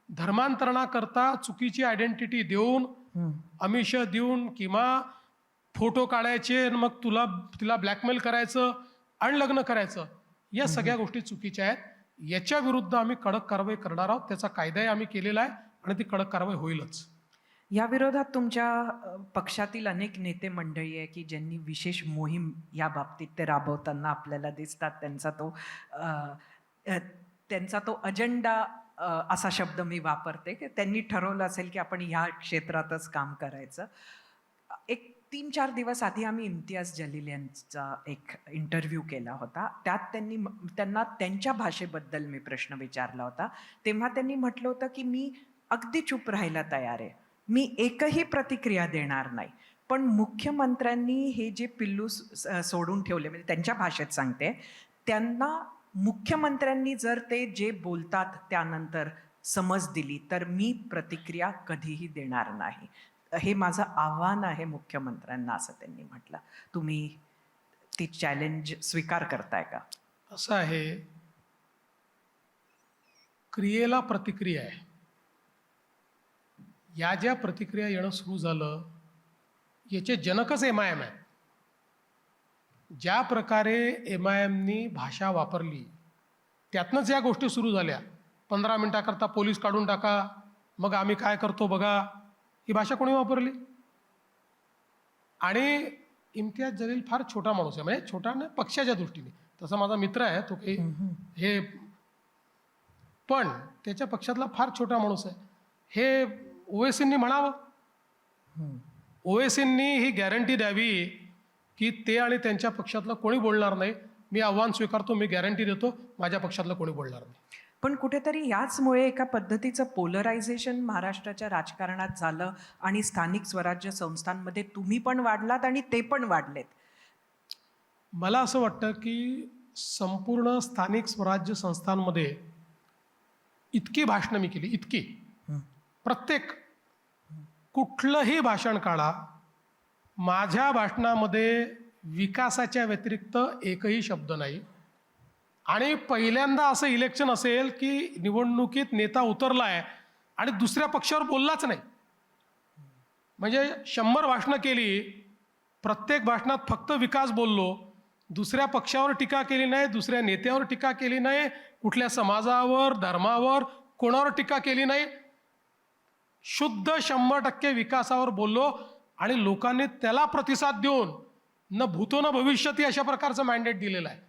धर्मांतरणाकरता चुकीची आयडेंटिटी देऊन, आमिष देऊन किंवा फोटो काढायचे मग तिला ब्लॅकमेल करायचं आणि लग्न करायचं, या सगळ्या गोष्टी चुकीच्या आहेत. याच्या विरुद्ध आम्ही कडक कारवाई करणार आहोत. त्याचा कायदाही आम्ही केलेला आहे आणि ती कडक कारवाई होईलच. या विरोधात तुमच्या पक्षातील अनेक नेते मंडळी आहे की ज्यांनी विशेष मोहीम या बाबतीत ते राबवताना आपल्याला दिसतात. त्यांचा तो अजेंडा असा शब्द मी वापरते की त्यांनी ठरवलं असेल की आपण ह्या क्षेत्रातच काम करायचं. एक 3-4 दिवस आधी आम्ही इम्तियाज जलील यांचा एक इंटरव्ह्यू केला होता. त्यात त्यांना त्यांच्या भाषेबद्दल मी प्रश्न विचारला होता. तेव्हा त्यांनी म्हटलं होतं की मी अगदी चूप राहायला तयार आहे, मी एकही प्रतिक्रिया देणार नाही. पण मुख्यमंत्र्यांनी हे जे पिल्लू सोडून ठेवले, म्हणजे त्यांच्या भाषेत सांगते, त्यांना मुख्यमंत्र्यांनी जर ते जे बोलतात त्यानंतर समज दिली तर मी प्रतिक्रिया कधीही देणार नाही. हे माझं आव्हान आहे मुख्यमंत्र्यांना, असं त्यांनी म्हटलं. तुम्ही ती चॅलेंज स्वीकार करताय का? असं आहे, क्रियेला प्रतिक्रिया आहे. या ज्या प्रतिक्रिया येणं सुरू झालं याचे जनकच MIM आहे. ज्या प्रकारे MIMनी भाषा वापरली त्यातनंच या गोष्टी सुरू झाल्या. 15 मिनिटाकरता पोलीस काढून टाका, मग आम्ही काय करतो बघा, ही भाषा कोणी वापरली. आणि इम्तियाज जलील फार छोटा माणूस आहे, म्हणजे छोटा नाही पक्षाच्या दृष्टीने, तसा माझा मित्र आहे तो काही हे, पण त्याच्या पक्षातला फार छोटा माणूस आहे. हे ओवेसींनी म्हणावं, ओवेसींनी ही गॅरंटी द्यावी की ते आणि त्यांच्या पक्षातलं कोणी बोलणार नाही. मी आव्हान स्वीकारतो, मी गॅरंटी देतो, माझ्या पक्षातलं कोणी बोलणार नाही. पण कुठेतरी याचमुळे एका पद्धतीचं पोलरायझेशन महाराष्ट्राच्या राजकारणात झालं आणि स्थानिक स्वराज्य संस्थांमध्ये तुम्ही पण वाढलात आणि ते पण वाढलेत. मला असं वाटतं की संपूर्ण स्थानिक स्वराज्य संस्थांमध्ये इतकी भाषणं मी केली, इतकी, प्रत्येक कुठलंही भाषण काढा, माझ्या भाषणामध्ये विकासाच्या व्यतिरिक्त एकही शब्द नाही. आणि पहिल्यांदा असं इलेक्शन असेल की निवडणुकीत नेता उतरलाय आणि दुसऱ्या पक्षावर बोललाच नाही. म्हणजे 100 भाषणं केली, प्रत्येक भाषणात फक्त विकास बोललो, दुसऱ्या पक्षावर टीका केली नाही, दुसऱ्या नेत्यावर टीका केली नाही, कुठल्या समाजावर, धर्मावर, कोणावर टीका केली नाही. शुद्ध 100% विकासावर बोललो आणि लोकांनी त्याला प्रतिसाद देऊन न भूतो न भविष्यती अशा प्रकारचं मॅन्डेट दिलेलं आहे.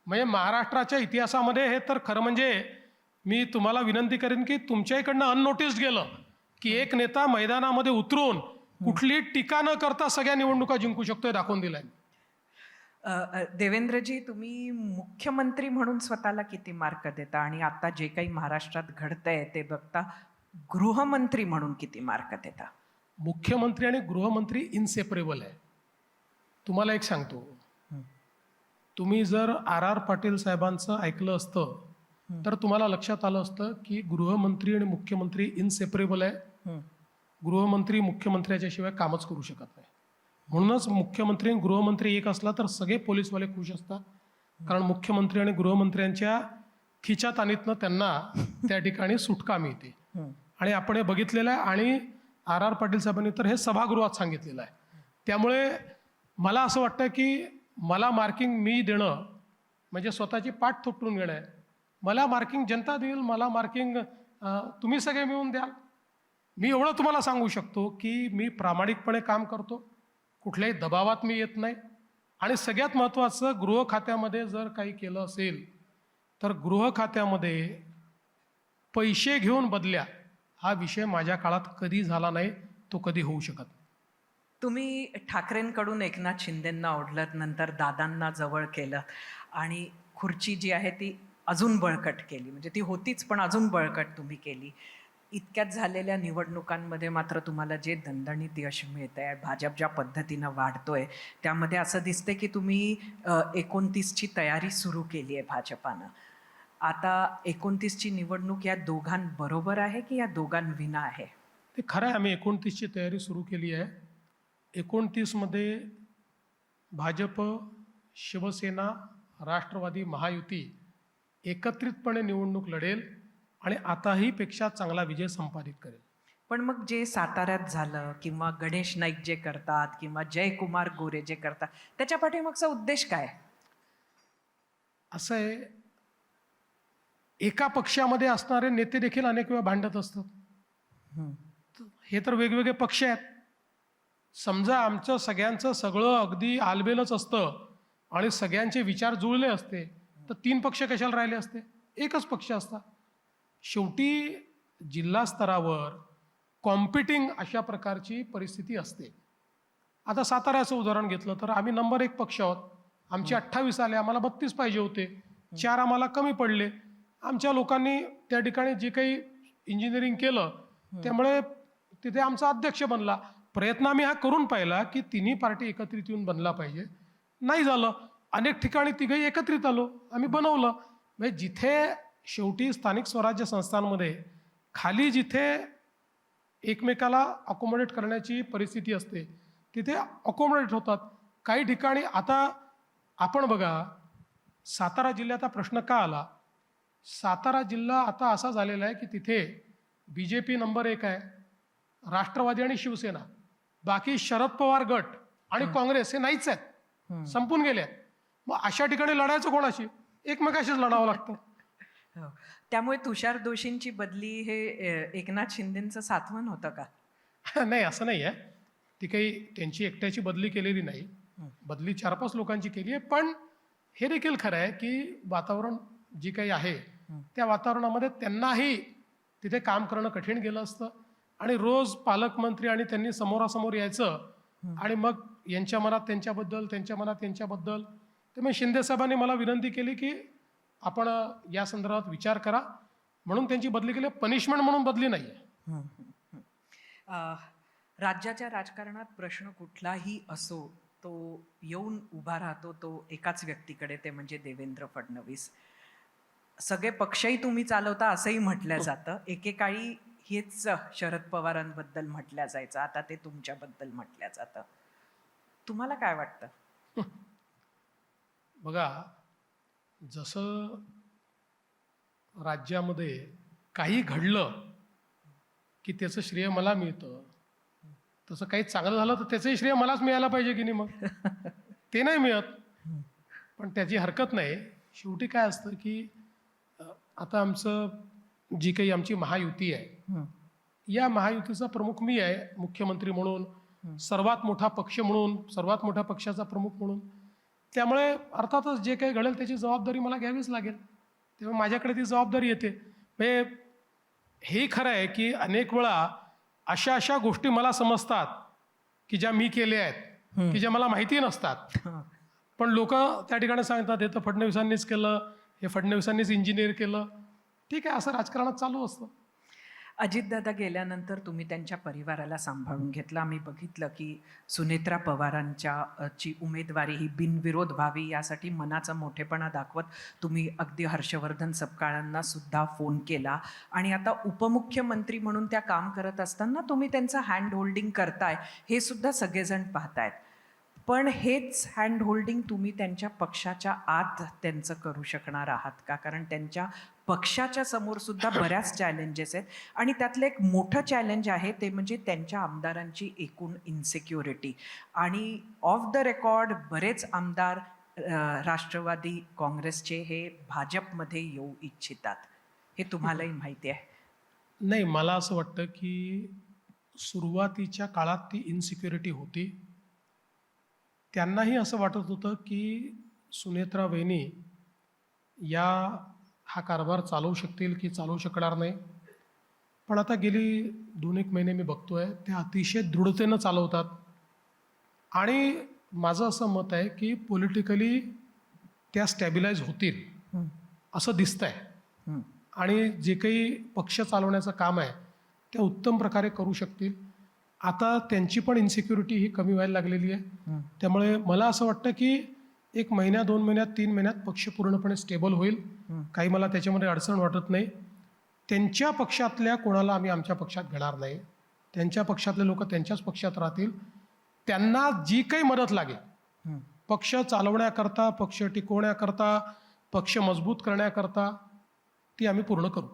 म्हणजे महाराष्ट्राच्या इतिहासामध्ये हे तर खरं म्हणजे मी तुम्हाला विनंती करेन की तुमच्या इकडनं अननोटिस्ड गेलं की एक नेता मैदानामध्ये उतरून कुठली टीका न करता सगळ्या निवडणुका जिंकू शकतोय, दाखवून दिलाय. देवेंद्रजी, तुम्ही मुख्यमंत्री म्हणून स्वतःला किती मार्क देता आणि आता जे काही महाराष्ट्रात घडतंय ते बघता गृहमंत्री म्हणून किती मार्क देता? मुख्यमंत्री आणि गृहमंत्री इनसेपरेबल आहे. तुम्हाला एक सांगतो, तुम्ही जर RR पाटील साहेबांचं ऐकलं असतं तर तुम्हाला लक्षात आलं असतं की गृहमंत्री आणि मुख्यमंत्री इनसेपरेबल आहे. गृहमंत्री मुख्यमंत्र्याच्या शिवाय कामच करू शकत नाही. म्हणूनच मुख्यमंत्री आणि गृहमंत्री एक असला तर सगळे पोलीसवाले खुश असतात, कारण मुख्यमंत्री आणि गृहमंत्र्यांच्या खिच्यात आणीतनं त्यांना त्या ठिकाणी सुटका मिळते. आणि आपण हे बघितलेलं आहे आणि आर पाटील साहेबांनी तर हे सभागृहात सांगितलेलं आहे. त्यामुळे मला असं वाटतं की मला मार्किंग मी देणं म्हणजे स्वतःची पाठ थोपटून घेणं आहे. मला मार्किंग जनता देईल, मला मार्किंग तुम्ही सगळे मिळून द्याल. मी एवढं तुम्हाला सांगू शकतो की मी प्रामाणिकपणे काम करतो, कुठल्याही दबावात मी येत नाही. आणि सगळ्यात महत्त्वाचं, गृह खात्यामध्ये जर काही केलं असेल तर गृह खात्यामध्ये पैसे घेऊन बदल्या हा विषय माझ्या काळात कधी झाला नाही, तो कधी होऊ शकत नाही. तुम्ही ठाकरेंकडून एकनाथ शिंदेंना ओढलत, नंतर दादांना जवळ केलं आणि खुर्ची जी आहे ती अजून बळकट केली. म्हणजे ती होतीच पण अजून बळकट तुम्ही केली. इतक्यात झालेल्या निवडणुकांमध्ये मात्र तुम्हाला जे दणदणीत यश मिळतं आहे, भाजप ज्या पद्धतीनं वाढतोय, त्यामध्ये असं दिसतंय की तुम्ही 29ची तयारी सुरू केली आहे भाजपानं. आता 29ची निवडणूक या दोघांबरोबर आहे की या दोघांविना आहे? ते खरं आहे, आम्ही 29ची तयारी सुरू केली आहे. 29मध्ये भाजप, शिवसेना, राष्ट्रवादी महायुती एकत्रितपणे निवडणूक लढेल आणि आताही पेक्षा चांगला विजय संपादित करेल. पण मग जे साताऱ्यात झालं किंवा गणेश नाईक जे करतात किंवा जयकुमार गोरे जे करतात, त्याच्या पाठीमागचा उद्देश काय? असं आहे, एका पक्षामध्ये असणारे नेते देखील अनेक वेळा भांडत असतात. हे तर वेगवेगळे पक्ष आहेत. समजा आमचं सगळ्यांचं सगळं अगदी आलबेलच असतं आणि सगळ्यांचे विचार जुळले असते तर 3 पक्ष कशाला राहिले असते? एकच पक्ष असता. शेवटी जिल्हा स्तरावर कॉम्पिटिंग अशा प्रकारची परिस्थिती असते. आता साताऱ्याचं उदाहरण घेतलं तर आम्ही नंबर 1 पक्ष आहोत. आमचे 28 आले, आम्हाला 32 पाहिजे होते, 4 आम्हाला कमी पडले. आमच्या लोकांनी त्या ठिकाणी जे काही इंजिनिअरिंग केलं त्यामुळे तिथे आमचा अध्यक्ष बनला. प्रयत्न आम्ही हा करून पाहिला की तिन्ही पार्टी एकत्रित येऊन बनला पाहिजे, नाही झालं. अनेक ठिकाणी तिघही एकत्रित आलो, आम्ही बनवलं. म्हणजे जिथे शेवटी स्थानिक स्वराज्य संस्थांमध्ये खाली जिथे एकमेकाला अकोमोडेट करण्याची परिस्थिती असते तिथे अकोमोडेट होतात. काही ठिकाणी आता आपण बघा, सातारा जिल्ह्याचा प्रश्न का आला? सातारा जिल्हा आता असा झालेला आहे की तिथे BJP नंबर 1 आहे, राष्ट्रवादी आणि शिवसेना. बाकी शरद पवार गट आणि काँग्रेस हे नाहीच आहेत, संपून गेले आहेत. मग अशा ठिकाणी लढायचं कोणाशी? एकमेकाशीच लढावं लागतं. हो. त्यामुळे तुषार दोशींची बदली हे एकनाथ शिंदेंचं सातवन होतं का? नाही, असं नाही आहे. ती काही त्यांची एकट्याची बदली केलेली नाही, बदली 4-5 लोकांची केली आहे. पण हे देखील खरं आहे की वातावरण जी काही आहे त्या वातावरणामध्ये त्यांनाही तिथे काम करणं कठीण गेलं असतं. आणि रोज पालकमंत्री आणि त्यांनी समोरासमोर यायचं आणि मग यांच्या मनात त्यांच्याबद्दल, त्यांच्या मनात यांच्याबद्दल. त्यामुळे शिंदेसाहेबांनी मला विनंती केली की आपण या संदर्भात विचार करा, म्हणून त्यांची बदली केली. पनिशमेंट म्हणून बदली नाही आहे. राज्याच्या राजकारणात प्रश्न कुठलाही असो, तो येऊन उभा राहतो तो एकाच व्यक्तीकडे, ते म्हणजे देवेंद्र फडणवीस. सगळे पक्षही तुम्ही चालवता असंही म्हटलं जातं. एकेकाळी हेच शरद पवारांबद्दल म्हटलं जायचं, आता ते तुमच्याबद्दल म्हटलं जातं. तुम्हाला काय वाटतं? बघा, जसं राज्यामध्ये काही घडलं की त्याचं श्रेय मला मिळतं, तसं काही चांगलं झालं तर त्याचंही श्रेय मलाच मिळायला पाहिजे की नाही? मग ते नाही मिळत, पण त्याची हरकत नाही. शेवटी काय असतं की आता आमचं जी काही आमची महायुती आहे, या महायुतीचा प्रमुख मी आहे, मुख्यमंत्री म्हणून, सर्वात मोठा पक्ष म्हणून, सर्वात मोठ्या पक्षाचा प्रमुख म्हणून. त्यामुळे अर्थातच जे काही घडेल त्याची जबाबदारी मला घ्यावीच लागेल. तेव्हा माझ्याकडे ती जबाबदारी येते. म्हणजे हे खरं आहे की अनेक वेळा अशा गोष्टी मला समजतात की ज्या मी केल्या आहेत, की ज्या मला माहिती नसतात. पण लोक त्या ठिकाणी सांगतात हे तर फडणवीसांनीच केलं, हे फडणवीसांनीच इंजिनियर केलं. ठीक आहे, असं राजकारणात चालू असतं. अजितदादा गेल्यानंतर तुम्ही त्यांच्या परिवाराला सांभाळून घेतलं. आम्ही बघितलं की सुनेत्रा पवारांची उमेदवारी ही बिनविरोध व्हावी यासाठी मनाचा मोठेपणा दाखवत तुम्ही अगदी हर्षवर्धन सपकाळांना सुद्धा फोन केला. आणि आता उपमुख्यमंत्री म्हणून त्या काम करत असताना तुम्ही त्यांचं हँड होल्डिंग करताय, हे सुद्धा सगळेजण पाहतायत. पण हेच हँड होल्डिंग तुम्ही त्यांच्या पक्षाच्या आत त्यांचं करू शकणार आहात का? कारण त्यांच्या पक्षाच्या समोर सुद्धा बऱ्याच चॅलेंजेस आहेत आणि त्यातलं एक मोठं चॅलेंज आहे ते म्हणजे त्यांच्या आमदारांची एकूण इन्सिक्युरिटी. आणि ऑफ द रेकॉर्ड बरेच आमदार राष्ट्रवादी काँग्रेसचे हे भाजपमध्ये येऊ इच्छितात. हे तुम्हालाही माहिती आहे. नाही, मला असं वाटतं की सुरुवातीच्या काळात ती इन्सिक्युरिटी होती. त्यांनाही असं वाटत होतं की सुनेत्रा वहिनी या हा कारभार चालवू शकतील की चालवू शकणार नाही. पण आता गेली 2-1 महिने मी बघतोय ते अतिशय दृढतेनं चालवतात. आणि माझं असं मत आहे की पॉलिटिकली त्या स्टॅबिलाइज होतील असं दिसतंय. हं. आणि जे काही पक्ष चालवण्याचं काम आहे ते उत्तम प्रकारे करू शकतील. आता त्यांची पण इन्सिक्युरिटी ही कमी व्हायला लागलेली आहे. त्यामुळे मला असं वाटतं की 1 महिन्यात, 2 महिन्यात, 3 महिन्यात पक्ष पूर्णपणे स्टेबल होईल. काही मला त्याच्यामध्ये अडचण वाटत नाही. त्यांच्या पक्षातल्या कोणाला आम्ही आमच्या पक्षात घेणार नाही. त्यांच्या पक्षातले लोक त्यांच्याच पक्षात राहतील. त्यांना जी काही मदत लागेल पक्ष चालवण्याकरता, पक्ष टिकवण्याकरता, पक्ष मजबूत करण्याकरता ती आम्ही पूर्ण करू.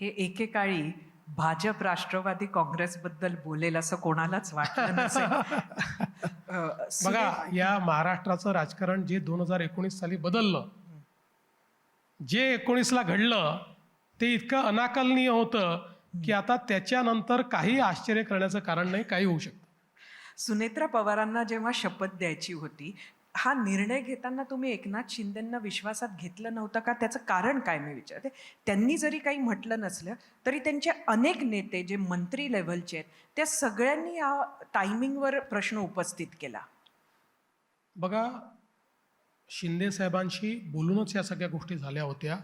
हे एकेकाळी भाजप राष्ट्रवादी काँग्रेसबद्दल बोलेल असं कोणालाच वाटलं नसेल. बघा, या महाराष्ट्राचं राजकारण जे 2019 साली बदललं, जे 19ला घडलं ते इतकं अनाकलनीय होतं की आता त्याच्यानंतर काही आश्चर्य करण्याचं कारण नाही, काही होऊ शकतं. सुनेत्रा पवारांना जेव्हा शपथ द्यायची होती, हा निर्णय घेताना तुम्ही एकनाथ शिंदेंना विश्वासात घेतलं नव्हतं का? त्याचं कारण काय मी विचारते. त्यांनी जरी काही म्हटलं नसलं तरी त्यांचे अनेक नेते जे मंत्री लेव्हलचे आहेत त्या सगळ्यांनी या टायमिंगवर प्रश्न उपस्थित केला. बघा, शिंदे साहेबांशी बोलूनच या सगळ्या गोष्टी झाल्या होत्या.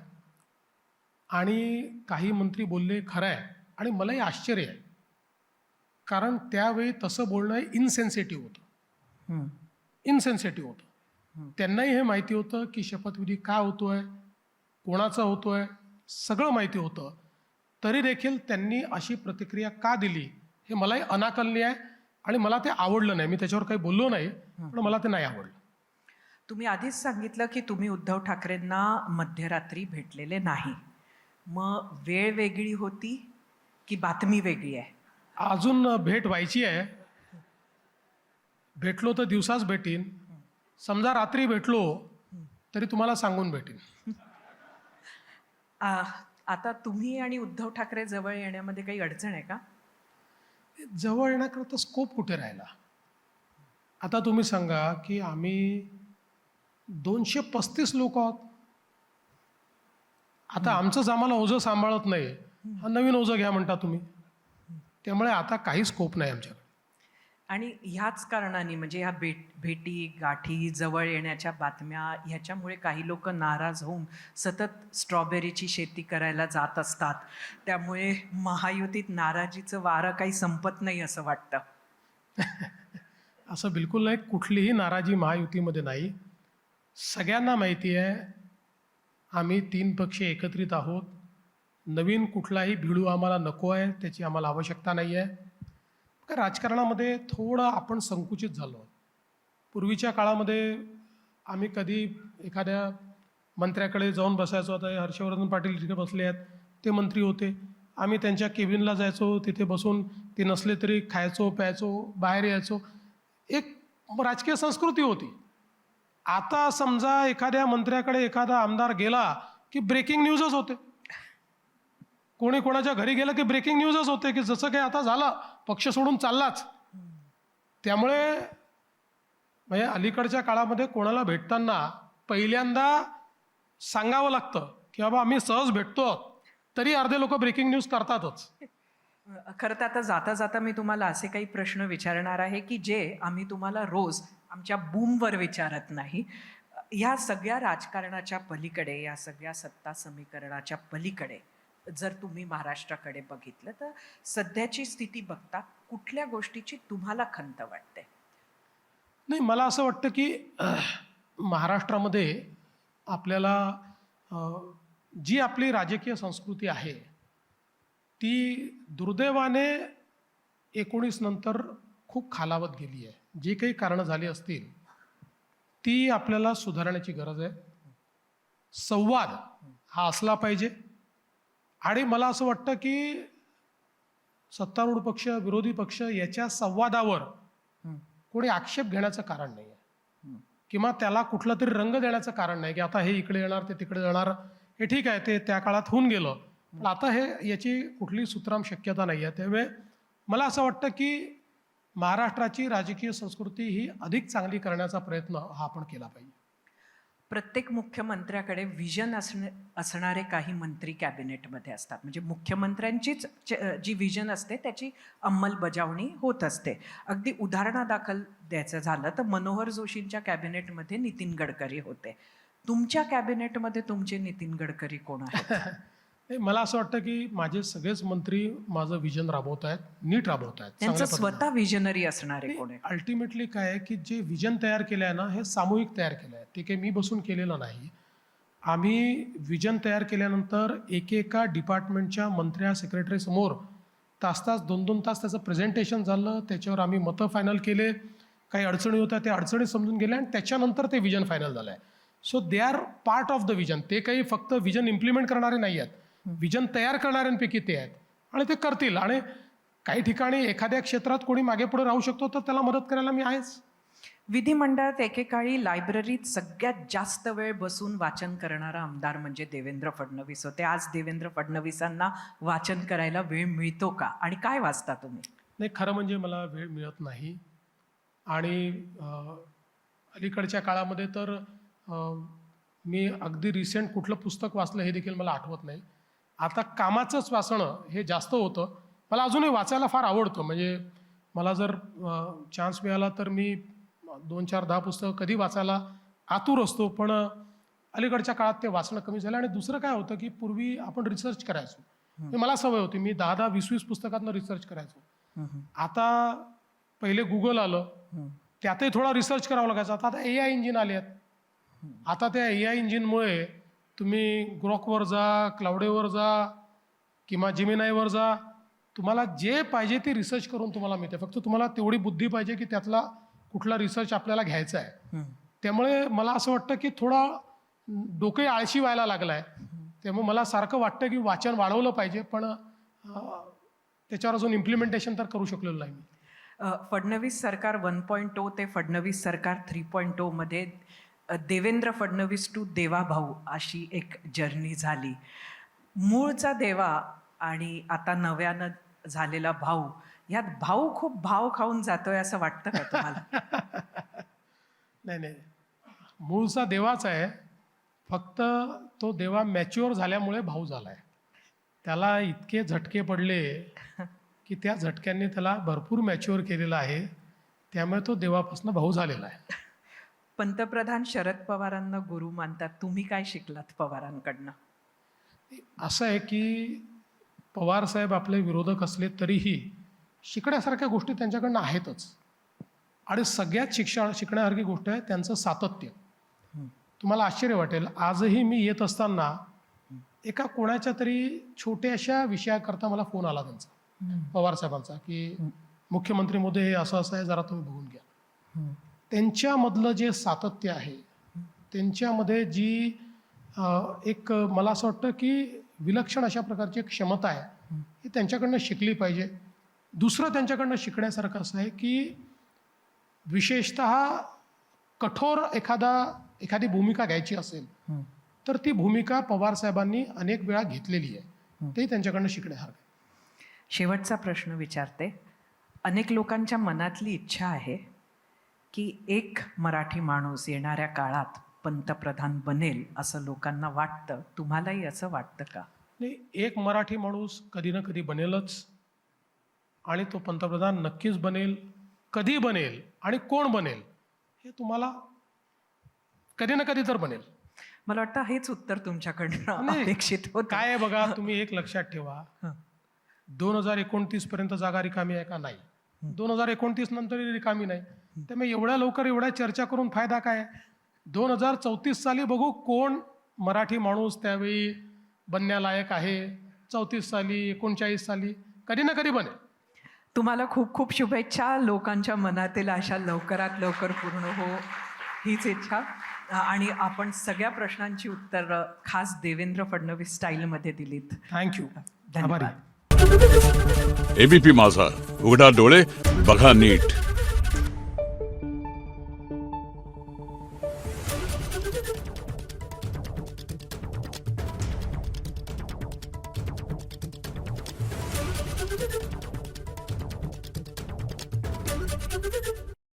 आणि काही मंत्री बोलले, खरं आहे. आणि मलाही आश्चर्य आहे, कारण त्यावेळी तसं बोलणं इनसेन्सिटिव्ह होतं. इनसेन्सिटिव्ह होतं. त्यांनाही हे माहिती होतं की शपथविधी का होतोय, कोणाचा होतोय, सगळं माहिती होतं. तरी देखील त्यांनी अशी प्रतिक्रिया का दिली हे मलाही अनाकलनीय आहे. आणि मला ते आवडलं नाही. मी त्याच्यावर काही बोललो नाही, पण मला ते नाही आवडलं. तुम्ही आधीच सांगितलं की तुम्ही उद्धव ठाकरेंना मध्यरात्री भेटलेले नाही. मग वेळ वेगळी होती की बातमी वेगळी आहे? अजून भेट व्हायची आहे. भेटलो तर दिवसाच भेटीन. समजा रात्री भेटलो तरी तुम्हाला सांगून भेटीन. आता तुम्ही आणि उद्धव ठाकरे जवळ येण्यामध्ये काही अडचण आहे का? जवळ येण्याकरता स्कोप कुठे राहिला? आता तुम्ही सांगा की आम्ही 235 लोक आहोत. आता आमचंच आम्हाला ओझं सांभाळत नाही, हा नवीन ओझं घ्या म्हणता तुम्ही. त्यामुळे आता काही स्कोप नाही आमच्याकडे. आणि ह्याच कारणाने म्हणजे ह्या भेटी गाठी जवळ येण्याच्या बातम्या ह्याच्यामुळे काही लोक नाराज होऊन सतत स्ट्रॉबेरीची शेती करायला जात असतात. त्यामुळे महायुतीत नाराजीचं वारं काही संपत नाही असं वाटतं. असं बिलकुल नाही. कुठलीही नाराजी महायुतीमध्ये नाही. सगळ्यांना माहिती आहे आम्ही 3 पक्ष एकत्रित आहोत. नवीन कुठलाही भिडू आम्हाला नको आहे, त्याची आम्हाला आवश्यकता नाही आहे. राजकारणामध्ये थोडं आपण संकुचित झालो आहोत. पूर्वीच्या काळामध्ये आम्ही कधी एखाद्या मंत्र्याकडे जाऊन बसायचो. आता हर्षवर्धन पाटील तिथे बसले आहेत, ते मंत्री होते. आम्ही त्यांच्या केबिनला जायचो, तिथे बसून ते नसले तरी खायचो, प्यायचो, बाहेर यायचो. एक राजकीय संस्कृती होती. आता समजा एखाद्या मंत्र्याकडे एखादा आमदार गेला की ब्रेकिंग न्यूजच होते. कोणी कोणाच्या घरी गेलं की ब्रेकिंग न्यूजच होते की जसं काही आता झालं, पक्ष सोडून चाललाच. त्यामुळे म्हणजे अलीकडच्या काळामध्ये कोणाला भेटताना पहिल्यांदा सांगावं लागतं की बाबा आम्ही सहज भेटतो, तरी अर्धे लोक ब्रेकिंग न्यूज करतातच. खरं तर आता जाता जाता मी तुम्हाला असे काही प्रश्न विचारणार आहे की जे आम्ही तुम्हाला रोज आमच्या बूमवर विचारत नाही. ह्या सगळ्या राजकारणाच्या पलीकडे, या सगळ्या सत्ता समीकरणाच्या पलीकडे जर तुम्ही महाराष्ट्राकडे बघितलं तर सध्याची स्थिती बघता कुठल्या गोष्टीची तुम्हाला खंत वाटते? नाही, मला असं वाटतं की महाराष्ट्रामध्ये आपल्याला जी आपली राजकीय संस्कृती आहे ती दुर्दैवाने 19 नंतर खूप खालावत गेली आहे. जी काही कारणं झाली असतील ती आपल्याला सुधारण्याची गरज आहे. संवाद हा असला पाहिजे. आणि मला असं वाटतं की सत्तारूढ पक्ष विरोधी पक्ष याच्या संवादावर कोणी आक्षेप घेण्याचं कारण नाही आहे किंवा त्याला कुठला तरी रंग देण्याचं कारण नाही की आता हे इकडे येणार ते तिकडे जाणार. हे ठीक आहे, ते त्या काळात होऊन गेलं, पण आता हे याची कुठली सुतराम शक्यता नाही आहे. त्यामुळे मला असं वाटतं की महाराष्ट्राची राजकीय संस्कृती ही अधिक चांगली करण्याचा प्रयत्न हा आपण केला पाहिजे. प्रत्येक मुख्यमंत्र्याकडे विजन असणारे काही मंत्री कॅबिनेटमध्ये असतात. म्हणजे मुख्यमंत्र्यांचीच जी विजन असते त्याची अंमलबजावणी होत असते. अगदी उदाहरणादाखल द्यायचं झालं तर मनोहर जोशींच्या कॅबिनेटमध्ये नितीन गडकरी होते. तुमच्या कॅबिनेटमध्ये तुमचे नितीन गडकरी कोण आहेत? नाही, मला असं वाटतं की माझे सगळेच मंत्री माझं विजन राबवत आहेत, नीट राबवत आहेत. त्यांचं स्वतः विजनरी असणारे कोण आहे? अल्टिमेटली काय आहे की जे विजन तयार केलं आहे ना, हे सामूहिक तयार केलं आहे. ते काही मी बसून केलेलं नाही. आम्ही विजन तयार केल्यानंतर एकेका डिपार्टमेंटच्या मंत्र्या सेक्रेटरीसमोर तास 2-2 तास त्याचं प्रेझेंटेशन झालं. त्याच्यावर आम्ही मतं फायनल केले. काही अडचणी होत्या त्या अडचणी समजून गेल्या आणि त्याच्यानंतर ते विजन फायनल झालं आहे. So they are part of the vision. ते काही फक्त विजन इम्प्लिमेंट करणारे नाही आहेत, विजन तयार करणाऱ्यांपैकी ते आहेत आणि ते करतील. आणि काही ठिकाणी एखाद्या क्षेत्रात कोणी मागे पुढे राहू शकतो तर त्याला मदत करायला मी आहेच. विधिमंडळात एकेकाळी लायब्ररीत सगळ्यात जास्त वेळ बसून वाचन करणारा आमदार म्हणजे देवेंद्र फडणवीस होते. आज देवेंद्र फडणवीसांना वाचन करायला वेळ मिळतो का आणि काय वाचता तुम्ही? नाही, खरं म्हणजे मला वेळ मिळत नाही. आणि अलीकडच्या काळामध्ये तर मी अगदी रिसेंट कुठलं पुस्तक वाचलं हे देखील मला आठवत नाही. आता कामाचंच वाचणं हे जास्त होतं. मला अजूनही वाचायला फार आवडतं. म्हणजे मला जर चान्स मिळाला तर मी 2-4-10 पुस्तकं कधी वाचायला आतुर असतो. पण अलीकडच्या काळात ते वाचणं कमी झालं. आणि दुसरं काय होतं की पूर्वी आपण रिसर्च करायचो. मला सवय होती, मी 10-10, 20-20 पुस्तकातनं रिसर्च करायचो. आता पहिले गुगल आलं, त्यातही थोडा रिसर्च करावा लागायचा. आता AI इंजिन आले आहेत. आता त्या AI इंजिनमुळे तुम्ही ग्रॉकवर जा, क्लाउडेवर जा किंवा जिमिनायवर जा, तुम्हाला जे पाहिजे ते रिसर्च करून तुम्हाला मिळते. फक्त तुम्हाला तेवढी बुद्धी पाहिजे की त्यातला कुठला रिसर्च आपल्याला घ्यायचा आहे. त्यामुळे मला असं वाटतं की थोडा डोके आळशी व्हायला लागला आहे. त्यामुळे मला सारखं वाटतं की वाचन वाढवलं पाहिजे, पण त्याच्यावर अजून इम्प्लिमेंटेशन तर करू शकलेलं नाही मी. फडणवीस सरकार 1.0 ते फडणवीस सरकार 3.0 मध्ये देवेंद्र फडणवीस टू देवा भाऊ अशी एक जर्नी झाली. मूळचा देवा आणि आता नव्यानं झालेला भाऊ, यात भाऊ खूप भाव खाऊन जातोय असं वाटतं का तुम्हाला? नाही, मूळचा देवाच आहे. फक्त तो देवा मॅच्युअर झाल्यामुळे भाऊ झाला आहे. त्याला इतके झटके पडले की त्या झटक्यांनी त्याला भरपूर मॅच्युअर केलेलं आहे. त्यामुळे तो देवापासून भाऊ झालेला आहे. पंतप्रधान शरद पवारांना गुरु मानतात. तुम्ही काय शिकलात पवारांकडनं? असं आहे की पवारसाहेब आपले विरोधक असले तरीही शिकण्यासारख्या गोष्टी त्यांच्याकडनं आहेतच. आणि सगळ्यात शिकण्यासारखी गोष्ट आहे त्यांचं सातत्य. तुम्हाला आश्चर्य वाटेल, आजही मी येत असताना एका कोणाच्या तरी छोट्याशा विषयाकरता मला फोन आला त्यांचा, पवारसाहेबांचा, की मुख्यमंत्री मोदी हे असं आहे, जरा तुम्ही बघून घ्या. त्यांच्यामधलं जे सातत्य आहे, त्यांच्यामध्ये जी एक मला असं वाटतं की विलक्षण अशा प्रकारची एक क्षमता आहे, ही त्यांच्याकडनं शिकली पाहिजे. दुसरं त्यांच्याकडनं शिकण्यासारखं असं आहे की विशेषतः कठोर एखादी भूमिका घ्यायची असेल तर ती भूमिका पवारसाहेबांनी अनेक वेळा घेतलेली आहे. ते त्यांच्याकडनं शिकण्यासारखं आहे. शेवटचा प्रश्न विचारते. अनेक लोकांच्या मनातली इच्छा आहे की एक मराठी माणूस येणाऱ्या काळात पंतप्रधान बनेल असं लोकांना वाटतं. तुम्हालाही असं वाटतं का? नाही, एक मराठी माणूस कधी ना कधी बनेलच आणि तो पंतप्रधान नक्कीच बनेल. कधी बनेल आणि कोण बनेल हे तुम्हाला कधी ना कधी तर बनेल. मला वाटतं हेच उत्तर तुमच्याकडनं अपेक्षित होतं. काय आहे बघा, तुम्ही एक लक्षात ठेवा, 2029 पर्यंत जागा रिकामी आहे का? नाही. 2029 नंतर रिकामी नाही. त्यामुळे एवढ्या लवकर एवढ्या चर्चा करून फायदा काय? 2034 साली बघू कोण मराठी माणूस त्यावेळी बनण्यालायक आहे. 34 साली, 39 साली, कधी ना कधी बनेल. तुम्हाला खूप खूप शुभेच्छा. लोकांच्या मनातील आशा लवकरात लवकर पूर्ण हो हीच इच्छा. आणि आपण सगळ्या प्रश्नांची उत्तर खास देवेंद्र फडणवीस स्टाईलमध्ये दिलीत. थँक्यू. आभारी. धन्यवाद. एबीपी माझा, उघडा डोळे बघा नीट.